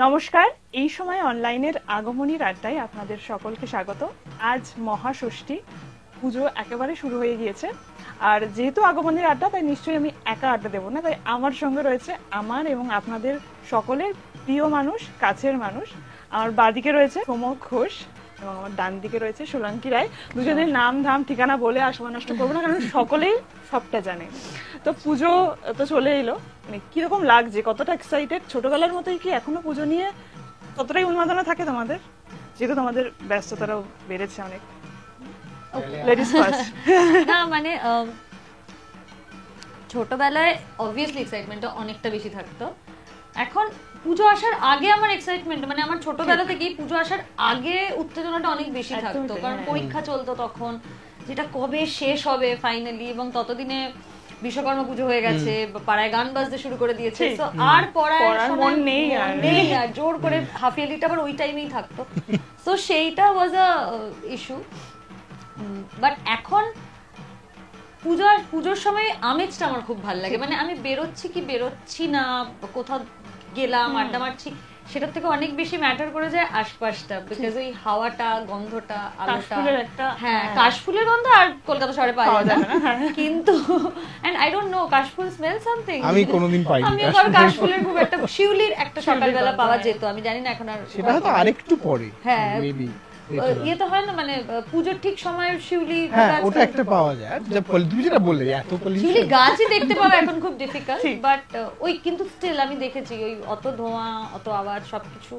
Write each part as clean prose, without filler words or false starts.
নমস্কার, এই সময় অনলাইনের আগমনীর আড্ডায় আপনাদের সকলকে স্বাগত। আজ মহাষষ্ঠী, পুজো একেবারে শুরু হয়ে গিয়েছে। আর যেহেতু আগমনীর আড্ডা, তাই নিশ্চয়ই আমি একা আড্ডা দেবো না, তাই আমার সঙ্গে রয়েছে আমার এবং আপনাদের সকলের প্রিয় মানুষ, কাছের মানুষ। আমার বাঁদিকে রয়েছে প্রমোদ ঘোষ এবং আমার ডান দিকে রয়েছে সোলাঙ্কি রায়। দুজনের নাম ধাম ঠিকানা বলে আর সময় নষ্ট করবো না, কারণ সকলেই সবটা জানে। তো পুজো তো চলে এলো, মানে কিরকম লাগছে, কতটা এক্সাইটেড? ছোটবেলার মতোই কি এখনো পুজো নিয়ে ততটাই উন্মাদনা থাকে তোমাদের, যেহেতু তোমাদের ব্যস্ততাটাও বেড়েছে অনেক? Ladies first. না মানে ছোটবেলায় অবভিয়াসলি এক্সাইটমেন্টটা অনেকটা বেশি থাকতো। এখন পুজো আসার আগে আমার এক্সাইটমেন্ট, মানে আমার ছোটবেলা থেকেই পুজো আসার আগে উত্তেজনাটা অনেক বেশি থাকতো, কারণ পরীক্ষা চলতো তখন, যেটা কবে শেষ হবে ফাইনালি, এবং ততদিনে বিশ্বকর্মা পুজো হয়ে গেছে, পাড়ায় গান বাজতে শুরু করে দিয়েছে, তো আর পড়ার মন নেই আর জোর করে হাফ ইয়ারলিটা আবার ওই টাইমেই থাকতো। তো সেইটা ওয়াজ আ ইস্যু। বাট এখন পুজোর সময় আমেজটা আমার খুব ভালো লাগে, মানে আমি বেরোচ্ছি কি বেরোচ্ছি না, কোথাও গেলাম আড্ডা মারছি, সেটার থেকে অনেক বেশি ম্যাটার করে যায় আশপাশটা, বিকজ ওই হাওয়াটা, গন্ধটা, আলোটা। হ্যাঁ, কাশফুলের গন্ধ আর কলকাতা শহরে পাওয়া যায় না, কিন্তু এন্ড আই ডোন্ট নো, কাশফুল স্মেল সামথিং, আমি কোনোদিন পাইনি। আমি আবার কাশফুলের খুব একটা, শিউলির একটা সকালবেলা পাওয়া যেত, আমি জানি না এখন আর, সেটা হয়তো আরেকটু পরে। হ্যাঁ মেবি ইয়ে তো হয় না, মানে পুজোর ঠিক সময় শিউলি, হ্যাঁ ওটা একটা পাওয়া যায়। যা তুমি যেটা বললে এত শিউলি গাছই দেখতে পাওয়া এখন খুব ডিফিকাল্ট, বাট ওই কিন্তু স্টিল আমি দেখেছি ওই অত ধোঁয়া, অত আওয়াজ সবকিছু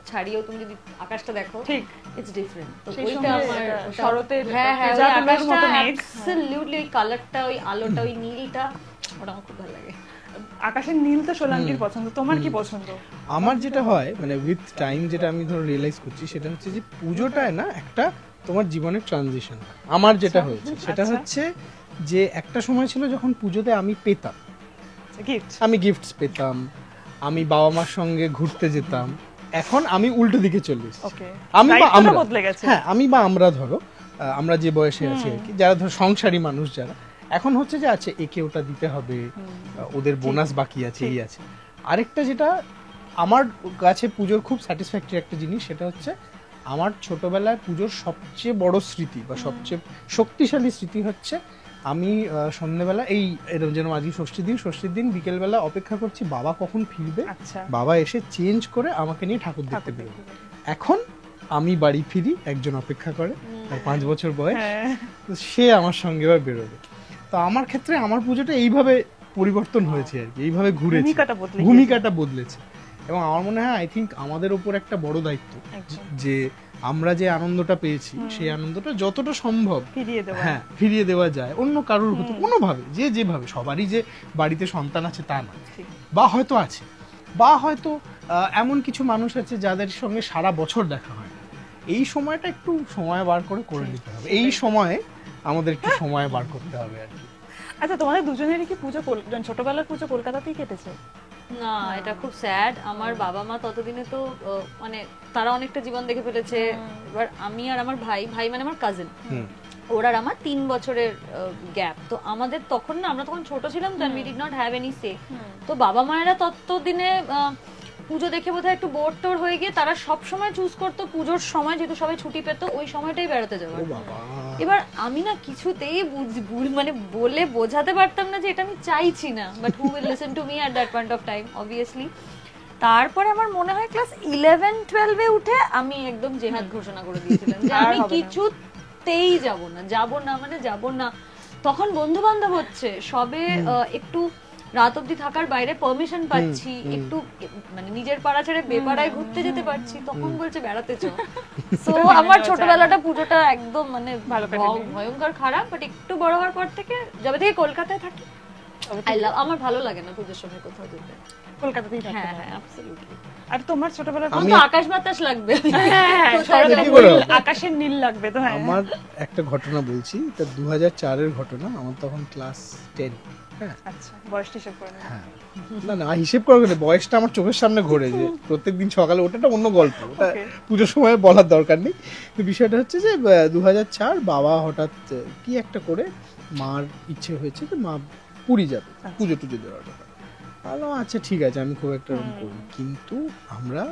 ছাড়িয়েও তুমি যদি আকাশটা দেখো, ঠিক ইটস ডিফারেন্ট। তো ওইটা আমার শরতের, হ্যাঁ হ্যাঁ, ওই আকাশটা অ্যাবসলিউটলি, ওই কালারটা, ওই আলোটা, ওই নীলটা, ওটা আমার খুব ভালো লাগে। আকাশের নীল তো সোলাঙ্কির পছন্দ, তোমার কি পছন্দ? আমার যেটা হয়, মানে উইথ টাইম যেটা আমি ধরো রিয়েলাইজ করছি, সেটা হচ্ছে যে পুজোটায় না একটা তোমার জীবনের ট্রানজিশন। আমার যেটা হয়েছে সেটা হচ্ছে যে একটা সময় ছিল যখন পুজোতে আমি পেতাম, আমি গিফটস পেতাম, আমি বাবা মার সঙ্গে ঘুরতে যেতাম। এখন আমি উল্টো দিকে চলে এসেছি। আমি বা আমরা ধরো আমরা যে বয়সে আছি আর কি, যারা ধরো সংসারী মানুষ যারা, এখন হচ্ছে যে আচ্ছা একে ওটা দিতে হবে, ওদের বোনাস বাকি আছে, এই আছে। আরেকটা যেটা আমার কাছে পুজোর খুব স্যাটিসফ্যাক্টরি একটা জিনিস, সেটা হচ্ছে আমার ছোটবেলায় পুজোর সবচেয়ে বড় স্মৃতি বা সবচেয়ে শক্তিশালী স্মৃতি হচ্ছে আমি সন্ধ্যেবেলা, এই যেন আজকে ষষ্ঠীর দিন বিকেলবেলা অপেক্ষা করছি বাবা কখন ফিরবে, বাবা এসে চেঞ্জ করে আমাকে নিয়ে ঠাকুর দেখতে বেরোবে। এখন আমি বাড়ি ফিরি, একজন অপেক্ষা করে, তার 5 বছর বয়স, সে আমার সঙ্গে এবার বেরোবে। তো আমার ক্ষেত্রে আমার পুজোটা এইভাবে পরিবর্তন হয়েছে আর কি, এইভাবে ঘুরেছে, ভূমিকাটা বদলেছে। এবং আমার মনে হয় আই থিঙ্ক আমাদের উপর একটা বড় দায়িত্ব যে আমরা যে আনন্দটা পেয়েছি সেই আনন্দটা যতটা সম্ভব ফিরিয়ে দেওয়া যায় অন্য কারোর হতো কোনোভাবে, যে যেভাবে। সবারই যে বাড়িতে সন্তান আছে তা না, বা হয়তো আছে, বা হয়তো এমন কিছু মানুষ আছে যাদের সঙ্গে সারা বছর দেখা হয় না। এই সময়টা একটু সময় বার করে নিতে হবে, এই সময়ে আমাদের একটু সময় বার করতে হবে আর কি। আচ্ছা, তোমাদের দুজনেরই কি পুজো, ছোটবেলার পুজো কলকাতাতেই কেটেছে? না, এটা খুব স্যাড। আমার বাবা মা ততদিনে তো মানে তারা অনেকটা জীবন দেখে ফেলেছে। এবার আমি আর আমার ভাই মানে আমার কাজিন, ওর আর আমার 3 বছরের গ্যাপ। তো আমাদের তখন না, আমরা তখন ছোট ছিলাম, তো we did not have any say. তো বাবা মায়েরা ততদিনে পুজো দেখে বোধহয় একটু বোর টোর হয়ে গিয়ে তারা সব সময় চুজ করতো পুজোর সময়, যেহেতু সবাই ছুটি পেত, ওই সময়টাই বেড়াতে যাওয়ার। এবার আমি না কিছুতেই মানে বলে বোঝাতে পারতাম না যে এটা আমি চাইছি না, but who will listen to me at that point of time, obviously. তারপরে আমার মনে হয় ক্লাস 11-12 উঠে আমি একদম জেহাদ ঘোষণা করে দিয়েছিলাম যে আমি কিছুতেই যাব না। তখন বন্ধু বান্ধব হচ্ছে সবে, একটু রাত অব্দি থাকার বাইরে পারমিশন পাচ্ছি, একটু মানে নিজের পাড়া ছেড়ে বেপাড়ায় ঘুরতে যেতে পারছি, তখন বলছে বেড়াতে চল। সো আমার ছোটবেলাটা পুজোটা একদম মানে ভয়ঙ্কর খারাপ, বাট একটু বড় হওয়ার পর থেকে, যবে থেকে কলকাতায় থাকি, আমার ভালো লাগে না পুজোর সময় কোথাও যেতে, কলকাতাতেই। হ্যাঁ হ্যাঁ, অ্যাবসলিউটলি। আর তোমার ছোটবেলার আকাশ বাতাস লাগবে, আকাশের নীল লাগবে তো। আমার একটা ঘটনা বলছি, এটা 2004-এর ঘটনা। আমার তখন ক্লাস 10। না হিসেব করবে না, বয়সটা আমার চোখের সামনে ঘোরে যে প্রত্যেকদিন সকালে, ওটা অন্য গল্প, ওটা পুজোর সময় বলার দরকার নেই। তো বিষয়টা হচ্ছে যে 2004 বাবা হঠাৎ কি একটা করে, মার ইচ্ছে হয়েছে যে মা পুরী যাবে পুজো টুজো দেওয়ার ব্যাপার। ভালো, আচ্ছা ঠিক আছে, আমি খুব একটা রকম করি, কিন্তু আমরা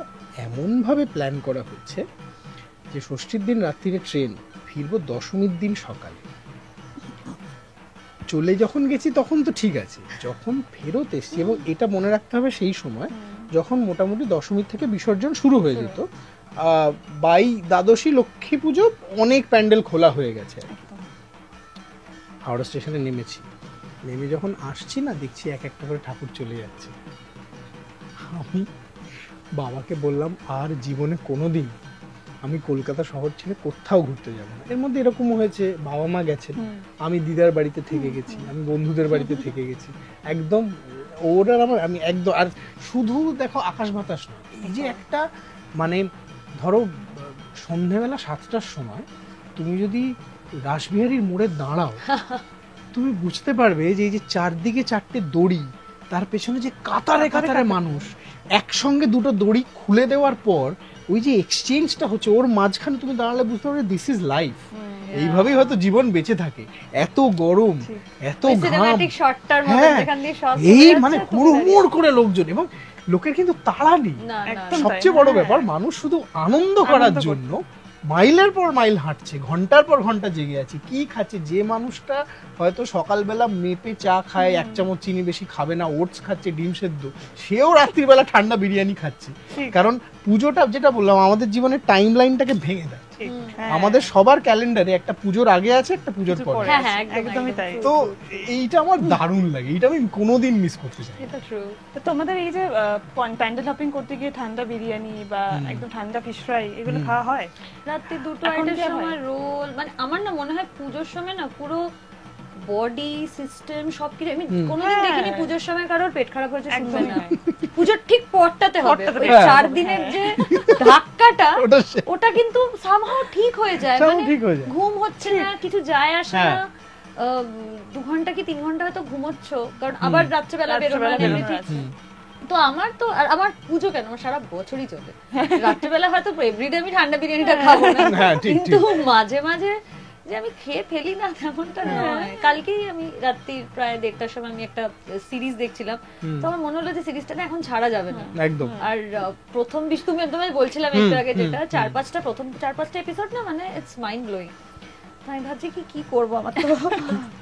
এমন ভাবে প্ল্যান করা হচ্ছে যে ষষ্ঠীর দিন রাত্রিরে ট্রেন, ফিরবো দশমীর দিন সকালে। চলে যখন গেছি তখন তো ঠিক আছে, যখন ফেরত এসছি, এবং এটা মনে রাখতে হবে সেই সময় যখন মোটামুটি দশমীর থেকে বিসর্জন শুরু হয়ে যেত, বাই দ্বাদশী লক্ষ্মী পুজো অনেক প্যান্ডেল খোলা হয়ে গেছে। হাওড়া স্টেশনে নেমেছি, নেমে যখন আসছি না, দেখছি এক একটা করে ঠাকুর চলে যাচ্ছে। আমি বাবাকে বললাম আর জীবনে কোনোদিন আমি কলকাতা শহর ছেড়ে কোথাও ঘুরতে যাব না। এর মধ্যে এরকমও হয়েছে, বাবা মা গেছেন, আমি দিদার বাড়িতে থেকে গেছি, আমি বন্ধুদের বাড়িতে থেকে গেছি, একদম ওরা আমার, আমি একদম, আর শুধু দেখো আকাশ বাতাস নয়, এই যে একটা মানে ধরো সন্ধ্যেবেলা 7টার সময় তুমি যদি রাসবিহারীর মোড়ে দাঁড়াও, তুমি বুঝতে পারবে যে এই যে চারদিকে 4টে দড়ি, তার পেছনে যে কাতারে কাতারে মানুষ, একসঙ্গে দুটো দড়ি খুলে দেওয়ার পর ওই যে এক্সচেঞ্জটা হচ্ছে, ওর মাঝখানে তুমি দাঁড়ালে বুঝতে পারবে দিস ইজ লাইফ। এইভাবেই হয়তো জীবন বেঁচে থাকে। এত গরম, এত ঘাম, সিনেম্যাটিক শটটার মধ্যে হ্যাঁ, যেখান দিয়ে শট এই মানে হুড়মুড় করে লোকজন, এবং লোকের কিন্তু তাড়া নেই। না একদম সবচেয়ে বড় ব্যাপার, মানুষ শুধু আনন্দ করার জন্য মাইলের পর মাইল হাঁটছে, ঘন্টার পর ঘন্টা জেগে আছে। কি খাচ্ছে? যে মানুষটা হয়তো সকালবেলা মেপে চা খায়, 1 চামচ চিনি বেশি খাবে না, ওটস খাচ্ছে, ডিম সেদ্ধ, সেও রাত্রিবেলা ঠান্ডা বিরিয়ানি খাচ্ছে। কারণ পুজোটা, যেটা বললাম, আমাদের জীবনের টাইম লাইনটাকে ভেঙে দেয়। আমাদের সবার ক্যালেন্ডারে একটা পুজোর আগে আছে, একটা পুজোর পরে। হ্যাঁ হ্যাঁ, একদমই তাই। তো এইটা আমার দারুণ লাগে, এটা আমি কোনোদিন মিস করতে চাই না। এটা ট্রু। তো তোমাদের এই যে প্যান্ডেল হপিং করতে গিয়ে ঠান্ডা বিরিয়ানি বা একদম ঠান্ডা ফিশ ফ্রাই এগুলো খাওয়া হয়? রাত্রি 2টো এখন আড়াইটার কি হয়? সময় রোল, মানে আমার না মনে হয় পুজোর সময় না পুরো বডি সিস্টেম সবকিছু, আমি কোনোদিন হ্যাঁ। দেখিনি পুজোর সময় কারোর পেট খারাপ হয়েছে শুনবে একদমই না। নয়। পুজোর ঠিক পরটাতে হবে, পরটাতে ওই হ্যাঁ। 4 দিনের যে ধাক্কাটা, ওটা সে- ওটা কিন্তু সামহাও ঠিক হয়ে যায়, Somehow মানে ঠিক হয়ে যায়। ঘুম হচ্ছে না, কিছু যায় আসে হ্যাঁ। না। 2 ঘন্টা কি 3 ঘন্টা হয়তো ঘুমোচ্ছ, কারণ আবার রাত্রেবেলা বেরোনো এমনিতেই। তো আমার তো, আর আমার পুজো কেন, আমার সারা বছরই চলে। রাত্রেবেলা হয়তো এভরিডে আমি ঠান্ডা বিরিয়ানিটা খাবো না, হ্যাঁ, ঠিক, কিন্তু মাঝে মাঝে যে আমি খেয়ে ফেলি না তেমনটা নয়। কালকেই আমি রাত্রি প্রায় 1:30টার সময় আমি একটা সিরিজ দেখছিলাম, তো আমার মনে হলো যে সিরিজটা না এখন ছাড়া যাবে না। একদম। আর প্রথম তুমি একদমই বলছিলাম একটু আগে, যেটা 4-5টা প্রথম 4-5টা এপিসোড না, মানে ইটস মাইন্ড ব্লোয়িং। আমি ভাবছি কি করবো, আমার তো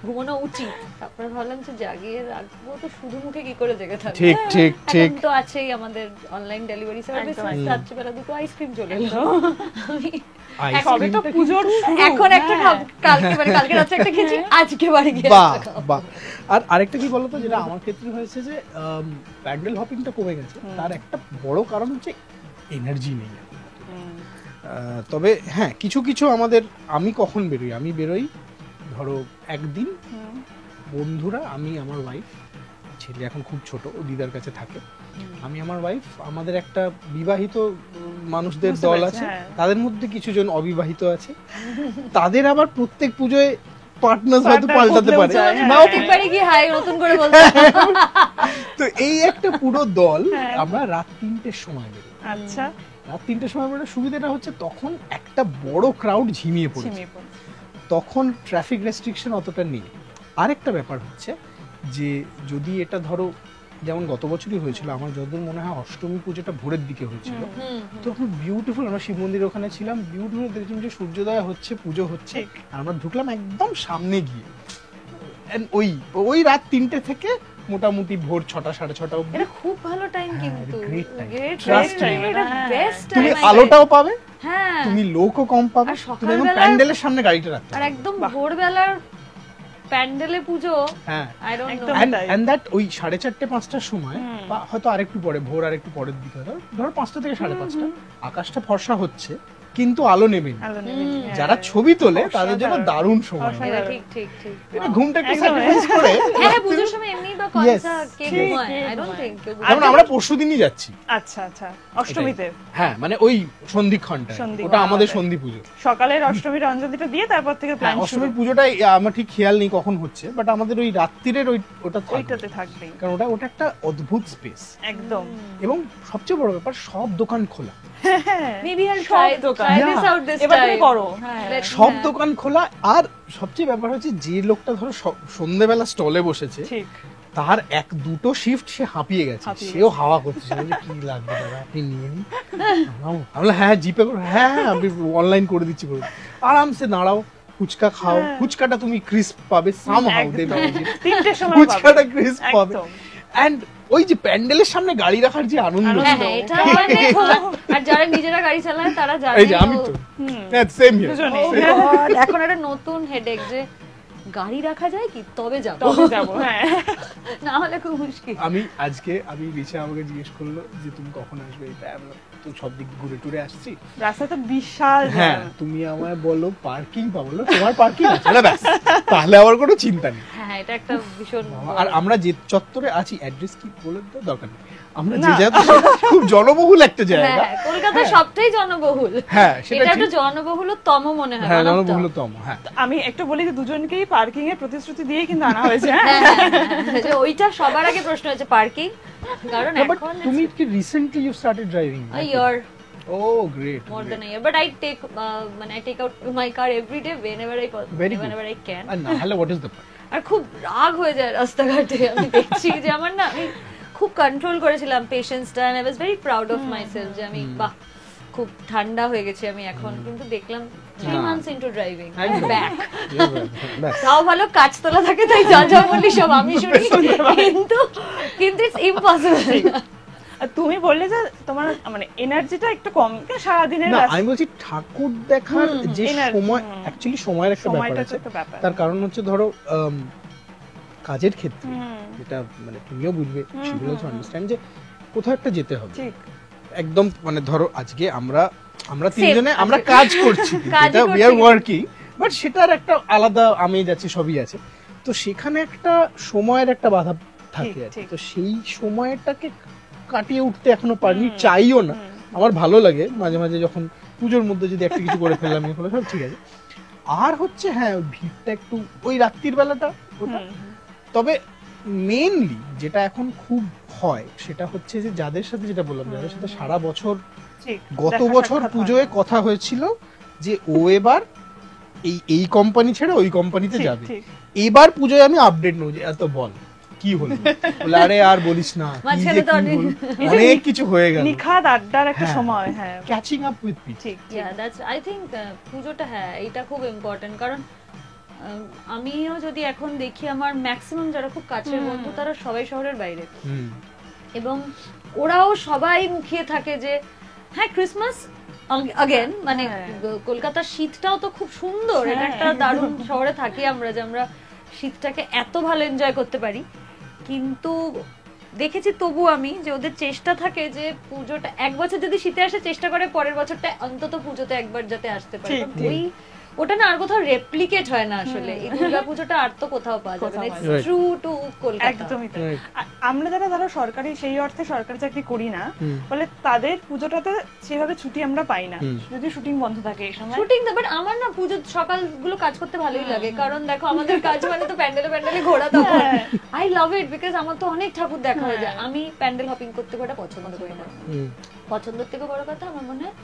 ঘুমানো উচিত। তারপরে ভাবলাম যে জাগিয়ে রাখবো তো শুধু মুখে কি করে জেগে থাকবো। ঠিক ঠিক ঠিক। এখন তো আছেই আমাদের অনলাইন ডেলিভারি সার্ভিস, রাত্রিবেলা 2টো আইসক্রিম চলে এলো। আমি সবে তো পুজোর শুরু। এখন একটা কালকে, মানে কালকে রাত্রে একটা খেয়েছি, আজকে বাড়ি গিয়ে বাহ একটা খাবো। বাহ। আর আরেকটা কি বলতো, যেটা আমার ক্ষেত্রে হয়েছে যে প্যান্ডেল হপিংটা কমে গেছে, তার একটা বড় কারণ হচ্ছে এনার্জি নেই। তবে হ্যাঁ, কিছু কিছু আমাদের, আমি কখন বেরোই, আমি বেরোই ধরো একদিন বন্ধুরা, আমি, আমার ওয়াইফ, ছেলে এখন খুব ছোট, ও দিদার কাছে থাকে, আমি, আমার ওয়াইফ, আমাদের একটা বিবাহিত মানুষদের বুঝতে দল পেরেছি, আছে, হ্যাঁ। তাদের মধ্যে কিছু জন অবিবাহিত আছে, তাদের আবার প্রত্যেক পুজোয় পার্টনার হয়তো Partner পাল্টাতে বদলেও পারে, যায়, নাও প্রত্যেকবারই গিয়ে হাই নতুন করে বলতে তো এই একটা পুরো দল আমরা রাত 3টের সময় বেরোই। আচ্ছা, রাত 3টের সময় বেরোলে সুবিধাটা হচ্ছে তখন একটা বড় ক্রাউড ঝিমিয়ে পড়েছে, ঝিমিয়ে পড়ছে। তখন ট্রাফিক রেস্ট্রিকশন অতটা নেই। আরেকটা ব্যাপার হচ্ছে যে যদি এটা ধরো, যেমন গত বছরই হয়েছিল, আমার যতদূর মনে হয় অষ্টমী পুজোটা ভোরের দিকে হয়েছিল, তো খুব বিউটিফুল, আমরা শিব মন্দিরের ওখানে ছিলাম, বিউটিফুল দেখছিলাম যে সূর্যোদয় হচ্ছে, পুজো হচ্ছে, আর আমরা ঢুকলাম একদম সামনে গিয়ে, And ওই রাত 3টে থেকে মোটামুটি ভোর 6টা 6:30 অবধি এটা খুব ভালো টাইম, কিন্তু great time. Great Trust time, me. এটা বেস্ট তুমি টাইম। আলোটাও পাবে, হ্যাঁ, তুমি লোকও কম পাবে, আর তুমি একদম সকালবেলা- প্যান্ডেলের সামনে গাড়িটা রাখতে আর একদম ভোরবেলার প্যান্ডেলে পুজো, হ্যাঁ। I don't no. একদম। তাই। And that ওই 4:30 5টার সময়, বা হয়তো আরেকটু পরে, ভোর আর একটু পরের দিকে, ধরো 5টা থেকে 5:30, আকাশটা ফর্সা হচ্ছে কিন্তু আলো নেবে না। আলো নেবে, হ্যাঁ। যারা ছবি তোলে তাদের জন্য দারুণ সময়, এটা ঠিক ঠিক ঠিক। এটা ঘুমটা একটু একদম। স্যাক্রিফাইস করে। হ্যাঁ হ্যাঁ, পুজোর সময় এমনি বা কনসা কে কে ঘুমায়, আই ডোন্ট ঘুমায়? থিংক কেউ যেমন আমরা পরশুদিনই যাচ্ছি, আচ্ছা আচ্ছা, অষ্টমীতে হ্যাঁ, মানে ওই সন্ধিক্ষণটা, সন্ধিক্ষণ, ওটা আমাদের ওটাই। সন্ধি পুজো। সকালের অষ্টমীর অঞ্জলিটা দিয়ে তারপর থেকে হ্যাঁ, প্ল্যান শুরু, অষ্টমীর পুজোটা আমার ঠিক খেয়াল নেই কখন হচ্ছে, বাট আমাদের ওই রাত্রিরের ওটা থাকবে। ওইটাতে থাকবেই কারণ ওটা একটা অদ্ভুত স্পেস, একদম। এবং সবচেয়ে বড় ব্যাপার সব দোকান খোলা, মেবি আই সব ট্রাই দোকান। দিস আউট দিস এবার তুমি টাইম করো, হ্যাঁ। সব দোকান খোলা। আর সবচেয়ে ব্যাপার হচ্ছে যে লোকটা ধরো সন্ধ্যেবেলা স্টলে বসেছে, ঠিক, তার এক দুটো শিফট সে হাঁপিয়ে গেছে, সেও হাওয়া করছে, সে বলছে কি লাগবে দাদা আপনি নিয়ে নিন। আমি বললাম হ্যাঁ জিপে করো, হ্যাঁ আমি অনলাইন করে দিচ্ছি, আরামসে দাঁড়াও, ফুচকা খাও, ফুচকাটা তুমি ক্রিস্প পাবে, সামহাউ দেবে, ফুচকাটা ক্রিস্প পাবে। এন্ড ওই যে প্যান্ডেলের সামনে গাড়ি রাখার যে আনন্দ, হ্যাঁ এটা মানে আর যারা নিজেরা গাড়ি চালায় তারা জানে। এই যে আমি তো সেম হিয়ার, এখন একটা নতুন হেডেক যে গাড়ি রাখা যায় কি তবে যাবো, হ্যাঁ না হলে খুব মুশকিল। আমি রিচা আমাকে জিজ্ঞেস করলো যে তুমি কখন আসবে, এটা তো সব দিক ঘুরে টুরে আসছি, রাস্তা তো বিশাল, হ্যাঁ তুমি আমায় বলো পার্কিং পাবো, তোমার পার্কিং আছে না, ব্যাস তাহলে আমার কোনো চিন্তা নেই। হ্যাঁ এটা একটা ভীষণ। আর আমরা যে চত্বরে আছি, অ্যাড্রেস কি বলে তো দরকার নেই, আমরা যে জায়গা খুব জনবহুল একটা জায়গা, হ্যাঁ কলকাতা সবটাই জনবহুল, হ্যাঁ এটা একটা জনবহুলতম মনে হয়, হ্যাঁ জনবহুলতম। হ্যাঁ আমি একটু বলি যে দুজনকেই পার্কিং এর প্রতিশ্রুতি দিয়ে কিন্তু আনা হয়েছে, যে ওইটা সবার আগে প্রশ্ন হচ্ছে পার্কিং, কারণ এখন তুমি কি recently you started driving? a year, oh great, more than a year, but I take out my car every day whenever I can. and hello, what is the point? আর খুব রাগ হয়ে যায় রাস্তাঘাটে, আমি দেখছি যে আমার না, আমি খুব কন্ট্রোল করেছিলাম পেশেন্সটা, and I was very proud of myself যে আমি বাহ খুব ঠান্ডা হয়ে গেছি আমি এখন, কিন্তু দেখলাম 3 months into driving I'm back, তাও ভালো কাজ তোলা থাকে, তাই যা যা বলি সব আমি শুনি, কিন্তু ইটস ইম্পসিবল। তুমি বললে যে তোমার মানে এনার্জিটা একটু কম সারাদিনের, না আমি বলছি ঠাকুর দেখার যে সময়, অ্যাকচুয়ালি সময়ের একটা ব্যাপার আছে, তার কারণ হচ্ছে ধরো কাজের ক্ষেত্রে যেটা মানে তুমিও বুঝবে, সেগুলো তো আন্ডারস্ট্যান্ড যে কোথাও একটা যেতে হবে, একদম মানে ধরো আজকে আমরা তিনজনে আমরা কাজ করছি, এটা উই আর ওয়ার্কিং, বাট সেটার একটা আলাদা আমেজ আছে, সবই আছে, তো সেখানে একটা সময়ের একটা বাধা থাকে, তো সেই সময়টাকে কাটিয়ে উঠতে এখনো পারিনি, চাইও না। আমার ভালো লাগে মাঝে মাঝে যখন পুজোর মধ্যে যদি একটা কিছু করে ফেললাম, সব ঠিক আছে। আর হচ্ছে হ্যাঁ ভিড়টা একটু ওই রাত্রির বেলাটা ওটা, তবে মেইনলি যেটা এখন খুব হয় সেটা হচ্ছে যে যাদের সাথে, যেটা বললাম যাদের সাথে সারা বছর, গত বছর পুজোয় কথা হয়েছিল যে ও এবার এই কোম্পানি ছেড়ে ওই কোম্পানিতে যাবে, এবার পুজোয় আমি আপডেট নেব যে এত বল কি হলো, বলে আরে আর বলিস না, অনেক কিছু হয়ে গেল, নিখাদ আড্ডার একটা সময়, হ্যাঁ catching up with people. Yeah that's I think পুজোটা, হ্যাঁ এটা খুব ইম্পর্টেন্ট, কারণ আমিও যদি এখন দেখি আমার ম্যাক্সিমাম যারা খুব কাছের বন্ধু তারা সবাই শহরের বাইরে, এবং ওরাও সবাই মুখিয়ে থাকে যে হ্যাঁ ক্রিসমাস আগেন, মানে কলকাতার শীতটাও তো খুব সুন্দর, এটা একটা দারুণ শহরে থাকি আমরা, যে আমরা শীতটাকে এত ভালো এনজয় করতে পারি, কিন্তু দেখেছি তবু আমি যে ওদের চেষ্টা থাকে যে পুজোটা এক বছর যদি শীতে আসে, চেষ্টা করে পরের বছরটা অন্তত পুজোতে একবার যাতে আসতে পারে, ওটা না আর কোথাও রেপ্লিকেট হয় না আসলে, এই দুর্গা পুজোটা আর তো কোথাও পাওয়া যাবে না, ইটস ট্রু টু কলকাতা। একদমই তাই। আমরা যারা ধরো সরকারি, সেই অর্থে সরকারি চাকরি করি না বলে তাদের পুজোটাতে সেভাবে ছুটি আমরা পাই না, যদি শুটিং বন্ধ থাকে এই সময়, শুটিং। বাট আমার না পুজোর সকালগুলো কাজ করতে ভালোই লাগে, কারণ দেখো আমাদের কাজ মানে তো প্যান্ডেলে ঘোরা, তখন আই লাভ ইট, বিকজ আমার তো অনেক ঠাকুর দেখা হয়ে যায়, আমি প্যান্ডেল হপিং করতে খুব পছন্দ করি না, পছন্দের থেকে বড় কথা আমার মনে হয়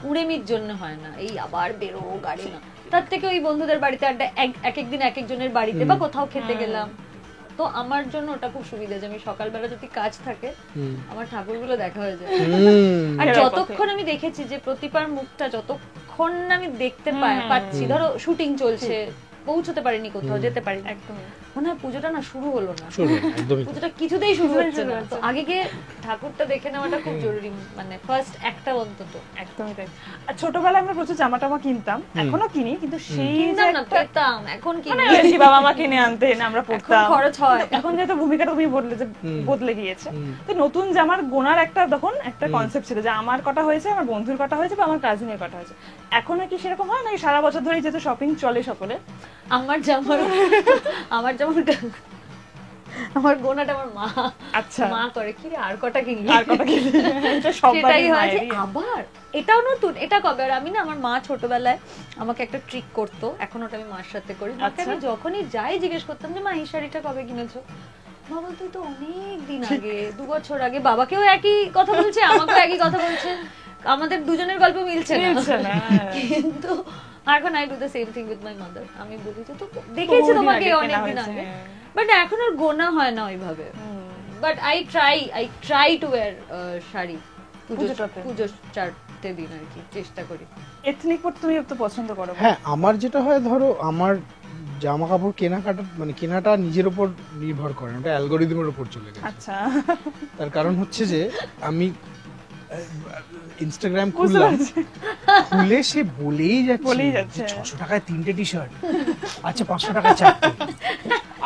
উড়েমির জন্য হয় না, এই আবার বেরো গাড়ি না, তার থেকে ওই বন্ধুদের বাড়িতে আড্ডা, এক একদিন এক একজনের বাড়িতে বা কোথাও খেতে গেলাম, তো আমার জন্য ওটা খুব সুবিধা যে আমি সকালবেলা যদি কাজ থাকে আমার ঠাকুরগুলো দেখা হয়ে যায়। আর যতক্ষণ আমি দেখেছি যে প্রতিপার মুখটা যতক্ষণ আমি দেখতে পাচ্ছি, ধরো শুটিং চলছে, পৌঁছতে পারিনি, কোথাও যেতে পারিনি, একদম মনে হয় পুজোটা না শুরু হলো না, পুজোটা কিছুতেই শুরু হচ্ছে না, তো আগে গিয়ে ঠাকুরটা দেখে নেওয়াটা খুব জরুরি, মানে ফার্স্ট একটা অন্তত। একদমই তাই। আর ছোটবেলায় আমরা প্রচুর জামা টামা কিনতাম, এখনো কিনি, কিন্তু সেই পেতাম, এখন কি বাবা মা কিনে আনতেন, আমরা পড়তাম, খরচ হয়, এখন যেহেতু ভূমিকাটা তুমি বদলে গিয়েছে, তো নতুন জামার গোনার একটা তখন একটা কনসেপ্ট ছিল যে আমার কটা হয়েছে, আমার বন্ধুর কটা হয়েছে, বা আমার কাজিনের কটা হয়েছে, এখন কি সেরকম হয় নাকি সারা বছর ধরে যেহেতু শপিং চলে সকলে, আমার গোনাটা আমার মা, আচ্ছা মা করে কি রে আর কটা কিনলি, সেটাই হয়। আবার এটাও নতুন, এটা কবে, আর আমি না আমার মা ছোটবেলায় আমাকে একটা ট্রিক করতো, এখন ওটা আমি মার সাথে করি, আমি যখনই যাই জিজ্ঞেস করতাম যে মা এই শাড়িটা কবে কিনেছো, মা বলতো তো অনেক দিন আগে, 2 বছর আগে, বাবাকেও একই কথা বলছে, আমাকেও একই কথা বলছে, আমাদের দুজনের গল্প মিলছে না, কিন্তু এখন I do the same thing with my mother. আমি বলি যে তো দেখেছি তোমাকে অনেকদিন আগে, বাট এখন আর গোনা হয় না ওইভাবে। But I try to wire sari পুজোর 4টে দিন আর কি, চেষ্টা করি। এথনিক পড়তে তুমি তো পছন্দ করো? হ্যাঁ, আমার যেটা হয়, ধরো আমার জামা কাপড় কেনাকাটা মানে কেনাটা নিজের উপর নির্ভর করে, ওটা অ্যালগরিদমের উপর চলে গেছে। আচ্ছা, তার কারণ হচ্ছে যে আমি ইনস্টাগ্রাম খুললাম, খুলে সে বলেই যাচ্ছে 600 টাকায় 3টে টি শার্ট, আচ্ছা 500 টাকায় 4টে,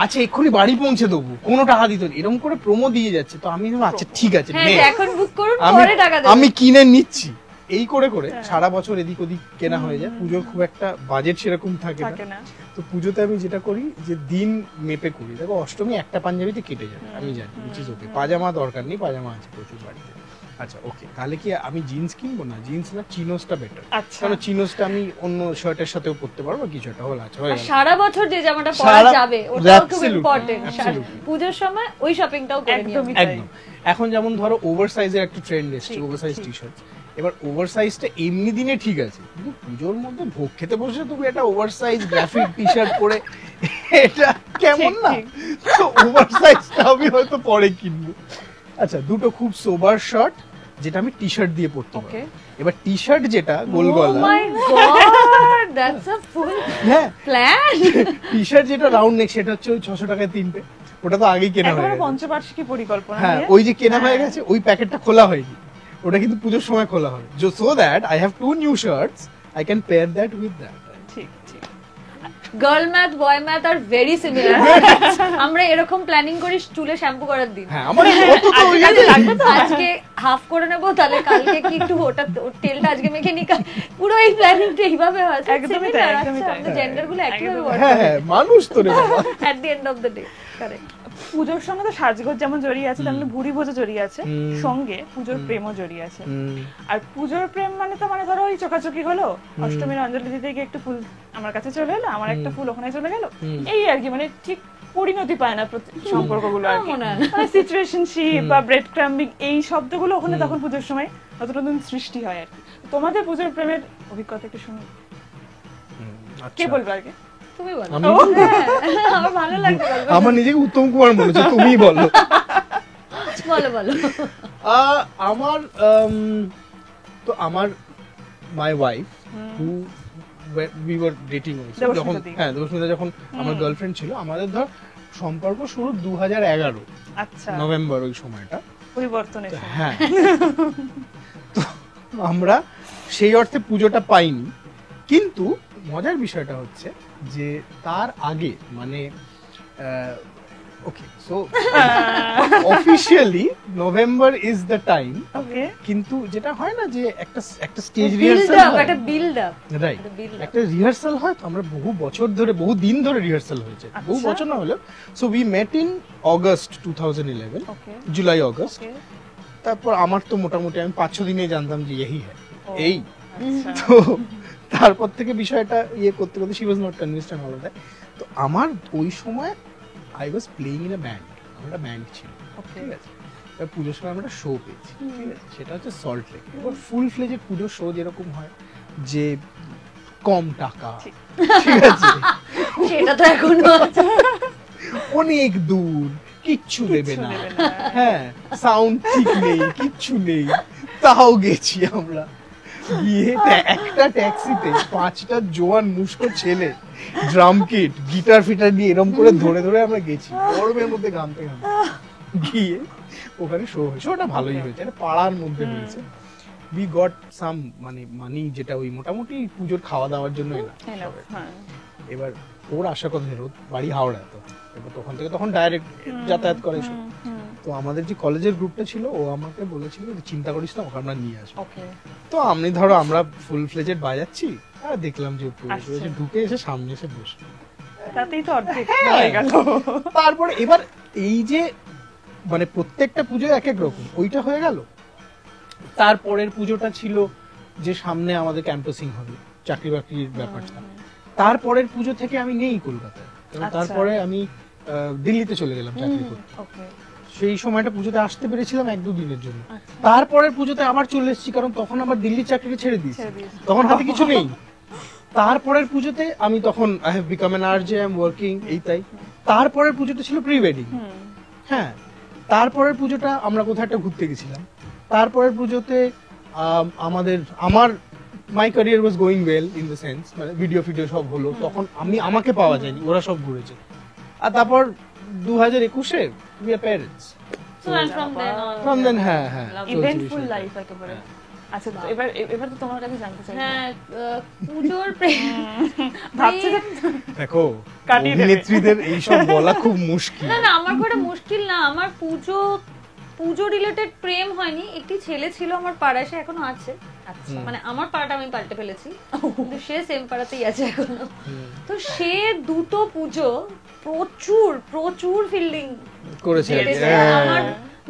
আচ্ছা এক্ষুনি বাড়ি পৌঁছে দেবো, কোনো টাকা দিত না, এরকম করে প্রোমো দিয়ে যাচ্ছে। তো আমি আচ্ছা ঠিক আছে, এখন বুক করুন, পরে টাকা দেব, আমি কিনে নিচ্ছি। এই করে করে সারা বছর এদিক ওদিক কেনা হয়ে যায়। পুজোর খুব একটা বাজেট সেরকম থাকে না। তো পুজোতে আমি যেটা করি যে দিন মেপে করি। দেখো অষ্টমী একটা পাঞ্জাবিতে কেটে যাবে, আমি জানি, উইচ ইজ ওকে। পাজামা দরকার নেই, পাজামা আছে প্রচুর বাড়িতে। আচ্ছা ওকে, তাহলে কি আমি জিন্স কিনবো? না, জিন্স না, চিনোসটা বেটার। কারণ চিনোসটা আমি অন্য শার্টের সাথেও পরতে পারবো, কিছু একটা হল আছে হয়ে গেল। সারা বছর যে জামাটা পরা যাবে ওটাও খুব ইম্পর্টেন্ট। পূজোর সময় ওই শপিংটাও করে নিও। একদম। এখন যেমন ধরো ওভার সাইজের একটা ট্রেন্ড এসেছে, ওভার সাইজ টি শার্ট। এবার ওভার সাইজটা এমনি দিনে ঠিক আছে, কিন্তু পুজোর মধ্যে ভোগ খেতে বসে তুমি একটা over size graphic T shirt পরে, এটা কেমন না? তো ওভার সাইজটা আমি হয়তো পরে কিনবো। আচ্ছা, দুটো খুব সোবার শার্ট যেটা আমি টি শার্ট দিয়ে পরতে পারি। এবার টি শার্ট যেটা গোল গলা, oh my god, that's a full plan. T shirt যেটা রাউন্ড নেক, সেটা হচ্ছে ওই 600 টাকায় 3টে। ওটা তো আগেই কেনা হয়ে গেছে, পঞ্চবার্ষিকী পরিকল্পনা। হ্যাঁ, ওই যে কেনা হয়ে গেছে, ওই প্যাকেটটা খোলা হয়নি, ওটা কিন্তু পুজোর সময় খোলা হবে, so that I have 2 new shirts, I can pair that with that. ঠিক ঠিক। Girl math boy math are very similar. আমরা এরকম প্ল্যানিং করি চুলে শ্যাম্পু করার দিন। হ্যাঁ, আমার কত তো ওই আজকে হাফ করে নেব, তাহলে কালকে কি একটু ওটা তেলটা আজকে মেখে নি, পুরো এই প্ল্যানিংটা এইভাবে হয়। একদমই তাই, একদমই তাই। জেন্ডার গুলো একইভাবে ওয়ার্ক হ্যাঁ হ্যাঁ, মানুষ তো রে বাবা। At the end of the day. Correct. পুজোর সঙ্গে তো সাজগোজ যেমন জড়িয়ে আছে, তেমনি ভুরি ভোজও জড়িয়ে আছে, সঙ্গে পুজোর প্রেমও জড়িয়ে আছে। আর পুজোর প্রেম মানে তো মানে ধরো ওই চোখাচোখি হলো, অষ্টমীর অঞ্জলি দিতে গিয়ে একটু ফুল আমার কাছে চলে এলো, আমার একটা ফুল ওখানে চলে গেল, এই আর কি। মানে ঠিক পরিণতি পায় না সম্পর্কগুলো আর কি, মানে সিচুয়েশনশিপ বা ব্রেড ক্রাম্বিং, এই শব্দগুলো ওখানে তখন পুজোর সময় নতুন নতুন সৃষ্টি হয় আর কি। তোমাদের পুজোর প্রেমের অভিজ্ঞতা একটু শুনি, কে বলবে আগে? তুমি বলো। আমার ভালো লাগবে। আমার নিজেকে উত্তম কুমার মনে হচ্ছে, তুমিই বলো। বলো বলো। আমার তো আমার my wife who we were dating যখন, হ্যাঁ দেবস্মিতা যখন আমার গার্লফ্রেন্ড ছিল, আমাদের ধর সম্পর্ক শুরু 2011। আচ্ছা, নভেম্বর, ওই সময়টা পরিবর্তনের। হ্যাঁ, তো আমরা সেই অর্থে পুজোটা পাইনি, কিন্তু মজার বিষয়টা হচ্ছে যে তার আগে মানে okay, so officially November is the time, কিন্তু যেটা হয় না যে একটা স্টেজ রিহার্সাল, একটা বিল্ড আপ, রাইট, একটা রিহার্সাল হয়। তো আমরা বহু বছর ধরে, বহু দিন ধরে রিহার্সাল হয়েছে, বহু বছর না হলেও। So we mate in August 2011, July August. তারপর আমার তো মোটামুটি আমি 5-6 দিনে জানতাম যে এই হ্যাঁ এই। তো তারপর থেকে বিষয়টা ইয়ে করতে করতে she was not convinced on all that. তো আমার ওই সময় I was playing in a band, আমরা ব্যান্ড ছিল, ঠিক আছে। এবার পুজোর সময় আমরা শো পেয়েছি, ঠিক আছে, সেটা হচ্ছে সল্ট লেক। এবার ফুল ফ্লেজেড পুজোর শো যেরকম হয়, যে কম টাকা, ঠিক আছে, সেটা তো এখনো আছে, অনেক দূর, কিচ্ছু দেবে না, হ্যাঁ, সাউন্ড ঠিক নেই, কিচ্ছু নেই, তাও গেছি আমরা। গিয়ে একটা ট্যাক্সিতে 5টা জোয়ান মুস্কো ছেলে, ড্রাম কিট, গিটার ফিটার নিয়ে এরকম করে ধরে ধরে আমরা গেছি, গরমের মধ্যে গানতে গানতে গিয়ে ওখানে শো হয়েছে। ওটা ভালোই হয়েছে, এটা পাড়ার মধ্যে হয়েছে। উই গট সাম মানে মানি, যেটা ওই মোটামুটি পুজোর খাওয়া দাওয়ার জন্যই না। এবার ওর আশা কথা ছিল, বাড়ি হাওড়া, তো এবার তখন ডাইরেক্ট যাতায়াত করে। তো আমাদের যে কলেজের গ্রুপটা ছিল, ও আমাকে বলেছিল যে চিন্তা করিস না, ওকে আমরা নিয়ে আসবো। তো আমি ধরো আমরা ফুল ফ্লেজেড বাজাচ্ছি, আর দেখলাম যে ঢুকে এসে সামনে এসে বসে, তাতেই তো অর্ধেক হয়ে গেল। তারপর এবার এই যে মানে প্রত্যেকটা পুজো এক এক রকম, ওইটা হয়ে গেল। তারপরের পুজোটা ছিল যে সামনে আমাদের ক্যাম্পাসিং হবে, চাকরি বাকরির ব্যাপারটা। তারপরের পুজো থেকে আমি নেই কলকাতায়, তারপরে আমি দিল্লিতে চলে গেলাম চাকরি করতে। সেই সময়টা পুজোতে আসতে পেরেছিলাম 1-2 দিনের জন্য। তারপরের পুজোতে আবার চলে এসেছি, কারণ তখন আবার দিল্লির চাকরিটা ছেড়ে দিয়েছি, তখন হাতে কিছু নেই। তারপরের পুজোতে আমি তখন I have become an RJ, I am working, এই তাই। তারপরের পুজোটা ছিল প্রি ওয়েডিং। হ্যাঁ, তারপরের পুজোটা আমরা কোথাও একটা ঘুরতে গেছিলাম। তারপরের পুজোতে আমার my career was going well in the sense, মানে ভিডিও সব হলো, তখন আমাকে পাওয়া যায়নি, ওরা সব ঘুরেছে। আর তারপর 2021-এ we are parents, So and from then on, from then হ্যাঁ চলছে ইভেন্টফুল বিষয়টা। লাইফ একেবারে। আচ্ছা, তো এবার তো তোমার কাছে জানতে চাই। হ্যাঁ, পুজোর প্রেম ভাবছি যে দেখো, কাটিয়ে দেবে। অভিনেত্রীদের এইসব বলা খুব মুশকিল। না আমার খুব একটা মুশকিল না। আমার পুজো রিলেটেড প্রেম হয়নি। একটি ছেলে ছিল আমার পাড়ায়, সে এখনো আছে। আচ্ছা, মানে আমার পাড়াটা আমি পাল্টে ফেলেছি, কিন্তু সে সেম পাড়াতেই আছে এখনো। তো সে দুটো পুজো প্রচুর ফিল্ডিং করেছে। আমার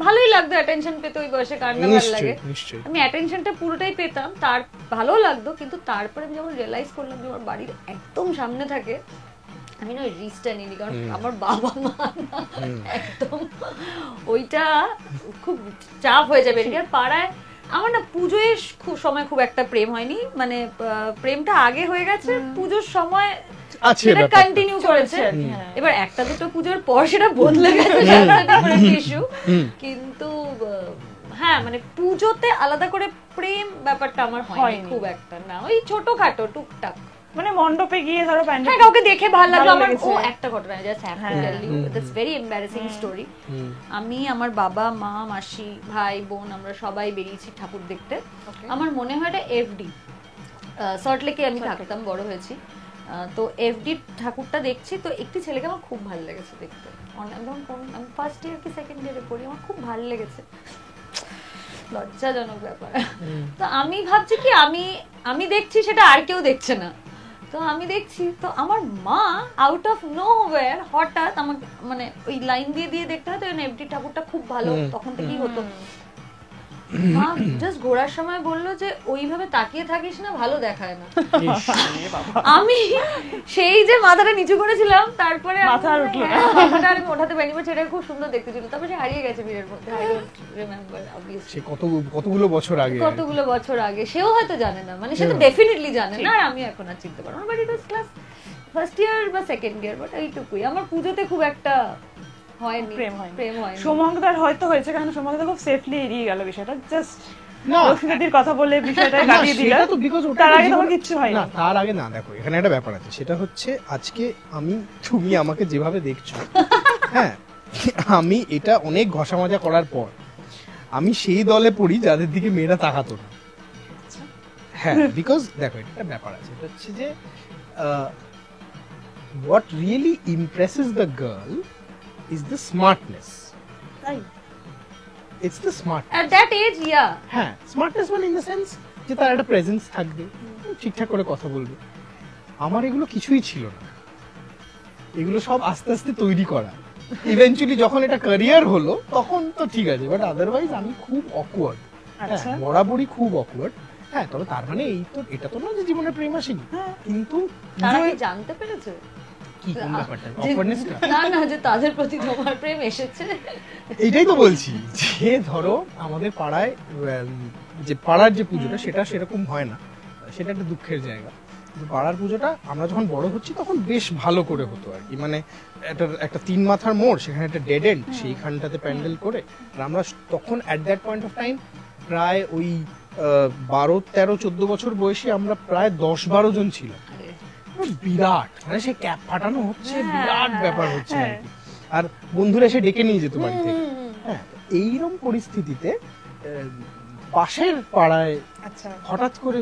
ভালোই লাগতো, অ্যাটেনশন পেতে ওই বয়সে, কার না ভালো লাগে। নিশ্চয়ই। আমি অ্যাটেনশনটা পুরোটাই পেতাম, তার ভালো লাগতো। কিন্তু তারপরে আমি যখন রিয়েলাইজ করলাম যে আমার বাড়ির একদম সামনে থাকে, আমি না ওই রিস্কটা নিইনি, কারণ আমার বাবা মা না, একদম ওইটা খুব চাপ হয়ে যাবে। আর পাড়ায় আমার না পুজোয় সময় খুব একটা প্রেম হয়নি, মানে প্রেমটা আগে হয়ে গেছে, পুজোর সময় সেটা কন্টিনিউ করেছে। এবার একটা দুটো পুজোর পর সেটা বদলে গেছে, ইস্যু। কিন্তু হ্যাঁ, মানে পুজোতে আলাদা করে প্রেম ব্যাপারটা আমার হয়নি খুব একটা, না ওই ছোটখাটো টুকটাক, মানে মণ্ডপে গিয়ে ধরো প্যান্ডেল, হ্যাঁ কাউকে দেখে ভালো লাগলো। আমার ও একটা ঘটনা, just have to tell you, that's very embarrassing story. আমি, আমার বাবা মা, মাসি, ভাই বোন, আমরা সবাই বেরিয়েছি ঠাকুর দেখতে। আমার মনে হয় এটা এফডি, সল্টলেকে আমি থাকতাম, বড় হয়েছি। তো এফডি ঠাকুরটা দেখছি, তো একটি ছেলেকে আমার খুব ভালো লেগেছে দেখতে। আমি ফার্স্ট ইয়ার কি সেকেন্ড ইয়ারে পড়ি, আমার খুব ভালো লেগেছে, লজ্জাজনক ব্যাপার। তো আমি ভাবছি কি আমি দেখছি, সেটা আর কেউ দেখছে না। তো আমি দেখছি, তো আমার মা আউট অফ নোহোয়্যার হঠাৎ আমাকে, মানে ওই লাইন দিয়ে দেখতে হয় তো, এফডি ঠাকুরটা খুব ভালো তখন থেকেই হতো, মা জাস্ট ঘোরার সময় বললো যে ওইভাবে তাকিয়ে থাকিস না, ভালো দেখায় না। আমি সেই যে মাথাটা নিচু করেছিলাম, তারপরে মাথাটা আমি ওঠাতে পারিনি, সেটা খুব সুন্দর দেখতে ছিল। তারপরে সে হারিয়ে গেছে ভিড়ের মধ্যে, আই ডোন্ট রিমেম্বার অবভিয়াসলি। সে কতগুলো বছর আগে সেও হয়তো জানে না, মানে সে তো ডেফিনেটলি জানে না, আর আমি এখন আর চিনতে পারবো না। But it was class first year বা সেকেন্ড ইয়ার, বাট এইটুকুই। আমার পুজোতে খুব একটা হয়নি প্রেম হয়নি। সোমঙ্গদার হয়তো হয়েছে, কারণ সোমঙ্গদা খুব সেফলি এড়িয়ে গেল বিষয়টা, জাস্ট লক্ষ্মীদির কথা বলে বিষয়টা কাটিয়ে দিল। তার আগে তোমার কিচ্ছু হয় না। তার আগে না, দেখো এখানে একটা ব্যাপার আছে, সেটা হচ্ছে আজকে তুমি আমাকে যেভাবে দেখছো, হ্যাঁ, আমি এটা অনেক ঘষা মাজা করার পর আমি সেই দলে পড়ি যাদের দিকে মেয়েরা তাকাতো না। হ্যাঁ, বিকজ দেখো এটা একটা ব্যাপার আছে, এটা হচ্ছে যে what really impresses the girl is the smartness. It's the smartness. At that age, yeah. হ্যাঁ, smartness মানে in the sense যে তার একটা প্রেজেন্স থাকবে, ঠিকঠাক করে কথা বলবে। আমার এগুলো কিছুই ছিল না, এগুলো সব আস্তে আস্তে তৈরি করা। ইভেন্চুয়ালি যখন এটা ক্যারিয়ার হলো তখন তো ঠিক আছে, বাট আদারওয়াইজ আমি খুব অকওয়ার্ড, বরাবরই খুব অকওয়ার্ড। হ্যাঁ, তবে তার মানে এটা তো না যে জীবনে প্রেম আসেনি, কিন্তু তারা কি জানতে পেরেছে কি কোন ব্যাপারটা, অকওয়ার্ডনেসটা? না যে তাদের প্রতি তোমার প্রেম এসেছে। এইটাই তো বলছি, যে ধরো আমাদের পাড়ায় যে পাড়ার যে পুজোটা, সেটা সেরকম হয় না, সেটা একটা দুঃখের জায়গা। পাড়ার পুজোটা আমরা যখন বড় হচ্ছি তখন বেশ ভালো করে হতো আর কি, মানে একটা 3 মাথার মোড়, সেখানে একটা ডেড এন্ড, সেইখানটাতে প্যান্ডেল করে। আর আমরা তখন at that point of time প্রায় ওই 12, 13, 14 বছর বয়সে আমরা প্রায় 10-12 জন ছিলাম। বিরাট, মানে সে ক্যাপ ফাটানো হচ্ছে, বিরাট ব্যাপার হচ্ছে আর কি। আর বন্ধুরা এসে ডেকে নিয়ে যেত বাড়ি থেকে। হ্যাঁ, এইরকম পরিস্থিতিতে পাশের পাড়ায় হঠাৎ করে